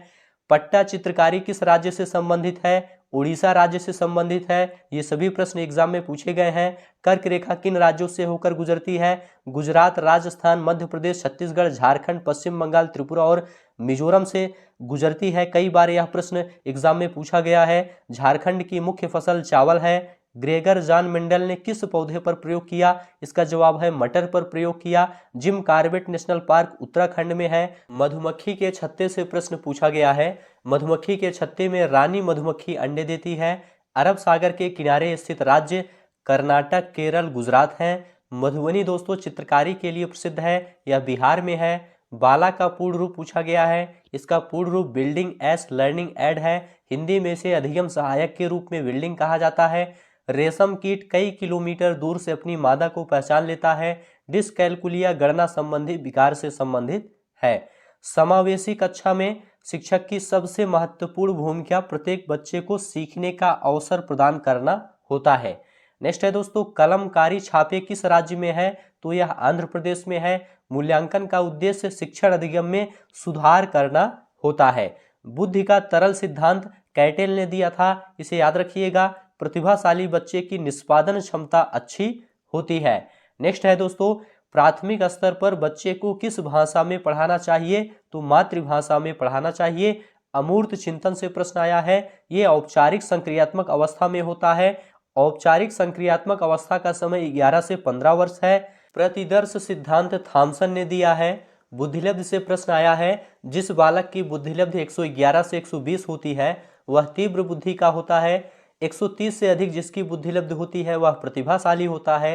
पट्टा चित्रकारी किस राज्य से संबंधित है? उड़ीसा राज्य से संबंधित है। ये सभी प्रश्न एग्जाम में पूछे गए हैं। कर्क रेखा किन राज्यों से होकर गुजरती है? गुजरात, राजस्थान, मध्य प्रदेश, छत्तीसगढ़, झारखंड, पश्चिम बंगाल, त्रिपुरा और मिजोरम से गुजरती है। कई बार यह प्रश्न एग्जाम में पूछा गया है। झारखंड की मुख्य फसल चावल है। ग्रेगर जॉन मेंडल ने किस पौधे पर प्रयोग किया? इसका जवाब है मटर पर प्रयोग किया। Jim Corbett national park Uttarakhand में है। मधुमक्खी के छत्ते से प्रश्न पूछा गया है। मधुमक्खी के छत्ते में रानी मधुमक्खी अंडे देती है। अरब सागर के किनारे स्थित राज्य कर्नाटक, केरल, गुजरात हैं। मधुबनी दोस्तों चित्रकारी के लिए प्रसिद्ध है। यह बिहार में है। बाला का पूर्ण रूप पूछा गया है। इसका पूर्ण रूप बिल्डिंग एस लर्निंग एड है। हिंदी में इसे अधिगम सहायक के रूप में बिल्डिंग कहा जाता है। रेशम कीट कई किलोमीटर दूर से अपनी मादा को पहचान लेता है। डिसकैलकुलिया गणना संबंधी विकार से संबंधित है। समावेशी कक्षा में शिक्षक की सबसे महत्वपूर्ण भूमिका प्रत्येक बच्चे को सीखने का अवसर प्रदान करना होता है। नेक्स्ट है दोस्तों कलमकारी छापे किस राज्य में है? तो यह आंध्र प्रदेश में है। मूल्यांकन का उद्देश्य शिक्षण अधिगम में सुधार करना होता है। बुद्धि का तरल सिद्धांत कैटेल ने दिया था, इसे याद रखिएगा। प्रतिभाशाली बच्चे की निष्पादन क्षमता अच्छी होती है। नेक्स्ट है दोस्तों प्राथमिक स्तर पर बच्चे को किस भाषा में पढ़ाना चाहिए? तो मातृभाषा में पढ़ाना चाहिए। अमूर्त चिंतन से प्रश्न आया है। ये औपचारिक संक्रियात्मक अवस्था में होता है। औपचारिक संक्रियात्मक अवस्था का समय 11 से 15 वर्ष है। प्रतिदर्श सिद्धांत थॉमसन ने दिया है। बुद्धिलब्धि से प्रश्न आया है। जिस बालक की बुद्धिलब्धि 111 से 120 होती है वह तीव्र बुद्धि का होता है। 130 से अधिक जिसकी बुद्धिलब्धि होती है वह प्रतिभाशाली होता है।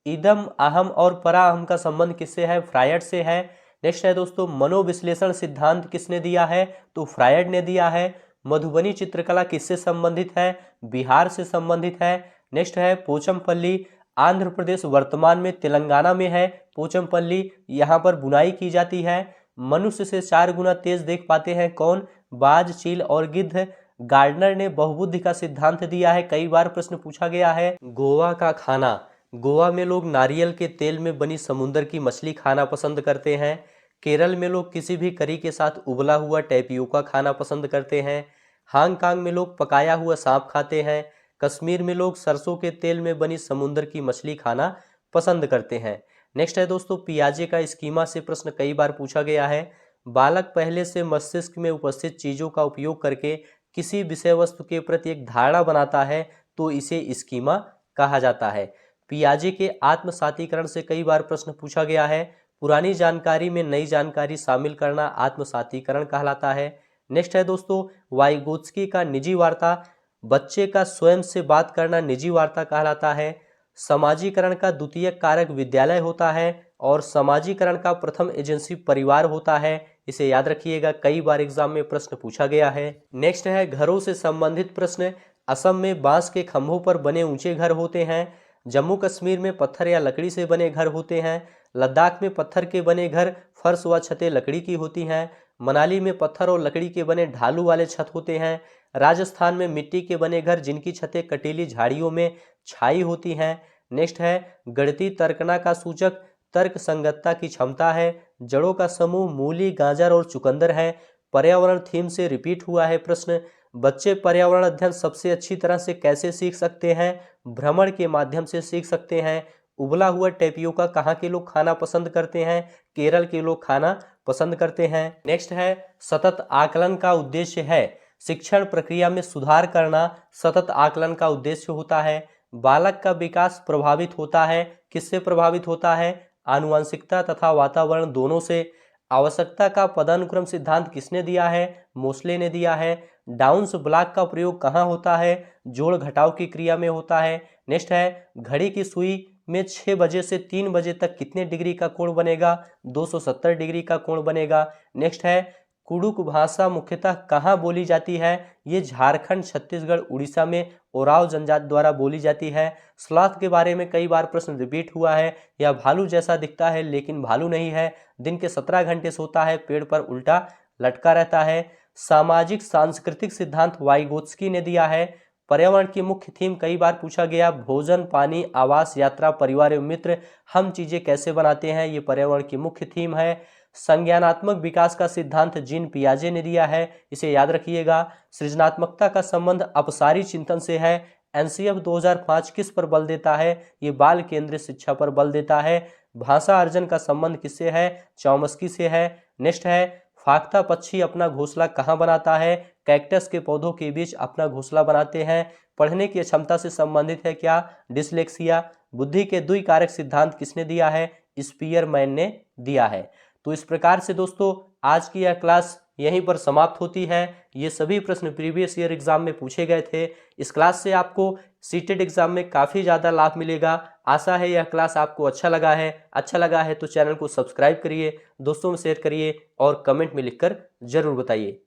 इदम, अहम और पराअहम का संबंध किससे है? फ्रायड से है। नेक्स्ट है दोस्तों मनोविश्लेषण सिद्धांत किसने दिया है? तो फ्रायड ने दिया है। मधुबनी चित्रकला किससे संबंधित है? बिहार से संबंधित है। नेक्स्ट है पोचमपल्ली आंध्र प्रदेश, वर्तमान में तेलंगाना में है। पोचमपल्ली यहाँ पर बुनाई की जाती है। मनुष्य से 4 गुना तेज देख पाते हैं कौन? बाज, चील और गिद्ध। गार्डनर ने बहुबुद्धि का सिद्धांत दिया है। कई बार प्रश्न पूछा गया है। गोवा का खाना, गोवा में लोग नारियल के तेल में बनी समुद्र की मछली खाना पसंद करते हैं। केरल में लोग किसी भी करी के साथ उबला हुआ टैपियोका खाना पसंद करते हैं। हांगकांग में लोग पकाया हुआ सांप खाते हैं। कश्मीर में लोग सरसों के तेल में बनी समुद्र की मछली खाना पसंद करते हैं। नेक्स्ट है दोस्तों पियाजे का स्कीमा से प्रश्न कई बार पूछा गया है। बालक पहले से मस्तिष्क में उपस्थित चीजों का उपयोग करके किसी विषय वस्तु के प्रति एक धारणा बनाता है तो इसे स्कीमा कहा जाता है। पियाजे के आत्मसातीकरण से कई बार प्रश्न पूछा गया है। पुरानी जानकारी में नई जानकारी शामिल करना आत्मसातीकरण कहलाता है। नेक्स्ट है दोस्तों वाइगोत्स्की का निजी वार्ता, बच्चे का स्वयं से बात करना निजी वार्ता कहलाता है। समाजीकरण का द्वितीय कारक विद्यालय होता है और समाजीकरण का प्रथम एजेंसी परिवार होता है। इसे याद रखिएगा, कई बार एग्जाम में प्रश्न पूछा गया है। नेक्स्ट है घरों से संबंधित प्रश्न। असम में बांस के खंभों पर बने ऊंचे घर होते हैं। जम्मू कश्मीर में पत्थर या लकड़ी से बने घर होते हैं। लद्दाख में पत्थर के बने घर, फर्श व छतें लकड़ी की होती हैं। मनाली में पत्थर और लकड़ी के बने ढालू वाले छत होते हैं। राजस्थान में मिट्टी के बने घर जिनकी छतें कटीली झाड़ियों में छाई होती हैं। नेक्स्ट है गणितीय तर्कना का सूचक तर्क संगतता की क्षमता है। जड़ों का समूह मूली, गाजर और चुकंदर है। पर्यावरण थीम से रिपीट हुआ है प्रश्न। बच्चे पर्यावरण अध्ययन सबसे अच्छी तरह से कैसे सीख सकते हैं? भ्रमण के माध्यम से सीख सकते हैं। उबला हुआ टेपियोका कहाँ के लोग खाना पसंद करते हैं? केरल के लोग खाना पसंद करते हैं। नेक्स्ट है सतत आकलन का उद्देश्य है शिक्षण प्रक्रिया में सुधार करना। सतत आकलन का उद्देश्य होता है बालक का विकास प्रभावित होता है। किससे प्रभावित होता है? आनुवंशिकता तथा वातावरण दोनों से। आवश्यकता का पदानुक्रम सिद्धांत किसने दिया है? मोस्ले ने दिया है। डाउन्स ब्लॉक का प्रयोग कहाँ होता है? जोड़ घटाव की क्रिया में होता है। नेक्स्ट है घड़ी की सुई में 6 बजे से 3 बजे तक कितने डिग्री का कोण बनेगा? 270 डिग्री का कोण बनेगा। नेक्स्ट है कुडुक भाषा मुख्यतः कहाँ बोली जाती है? ये झारखंड, छत्तीसगढ़, उड़ीसा में ओराव जनजाति द्वारा बोली जाती है। स्लॉथ के बारे में कई बार प्रश्न रिपीट हुआ है। यह भालू जैसा दिखता है लेकिन भालू नहीं है। दिन के 17 घंटे सोता है, पेड़ पर उल्टा लटका रहता है। सामाजिक सांस्कृतिक सिद्धांत वाइगोत्स्की ने दिया है। पर्यावरण की मुख्य थीम कई बार पूछा गया, भोजन, पानी, आवास, यात्रा, परिवार एवं मित्र। हम चीजें कैसे बनाते हैं, ये पर्यावरण की मुख्य थीम है। संज्ञानात्मक विकास का सिद्धांत जीन पियाजे ने दिया है, इसे याद रखिएगा। सृजनात्मकता का संबंध अपसारी चिंतन से है। एनसीएफ 2005 किस पर बल देता है? ये बाल केंद्रित शिक्षा पर बल देता है। भाषा अर्जन का संबंध किससे है? चॉम्स्की से है। नेक्स्ट है फाख्ता पक्षी अपना घोंसला कहाँ बनाता है? कैक्टस के पौधों के बीच अपना घोंसला बनाते हैं। पढ़ने की क्षमता से संबंधित है क्या? डिसलेक्सिया। बुद्धि के द्विकारक सिद्धांत किसने दिया है? स्पीयरमैन ने दिया है। तो इस प्रकार से दोस्तों आज की यह क्लास यहीं पर समाप्त होती है। ये सभी प्रश्न प्रीवियस ईयर एग्जाम में पूछे गए थे। इस क्लास से आपको सीटेट एग्जाम में काफ़ी ज़्यादा लाभ मिलेगा। आशा है यह क्लास आपको अच्छा लगा है तो चैनल को सब्सक्राइब करिए, दोस्तों में शेयर करिए और कमेंट में लिखकर जरूर बताइए।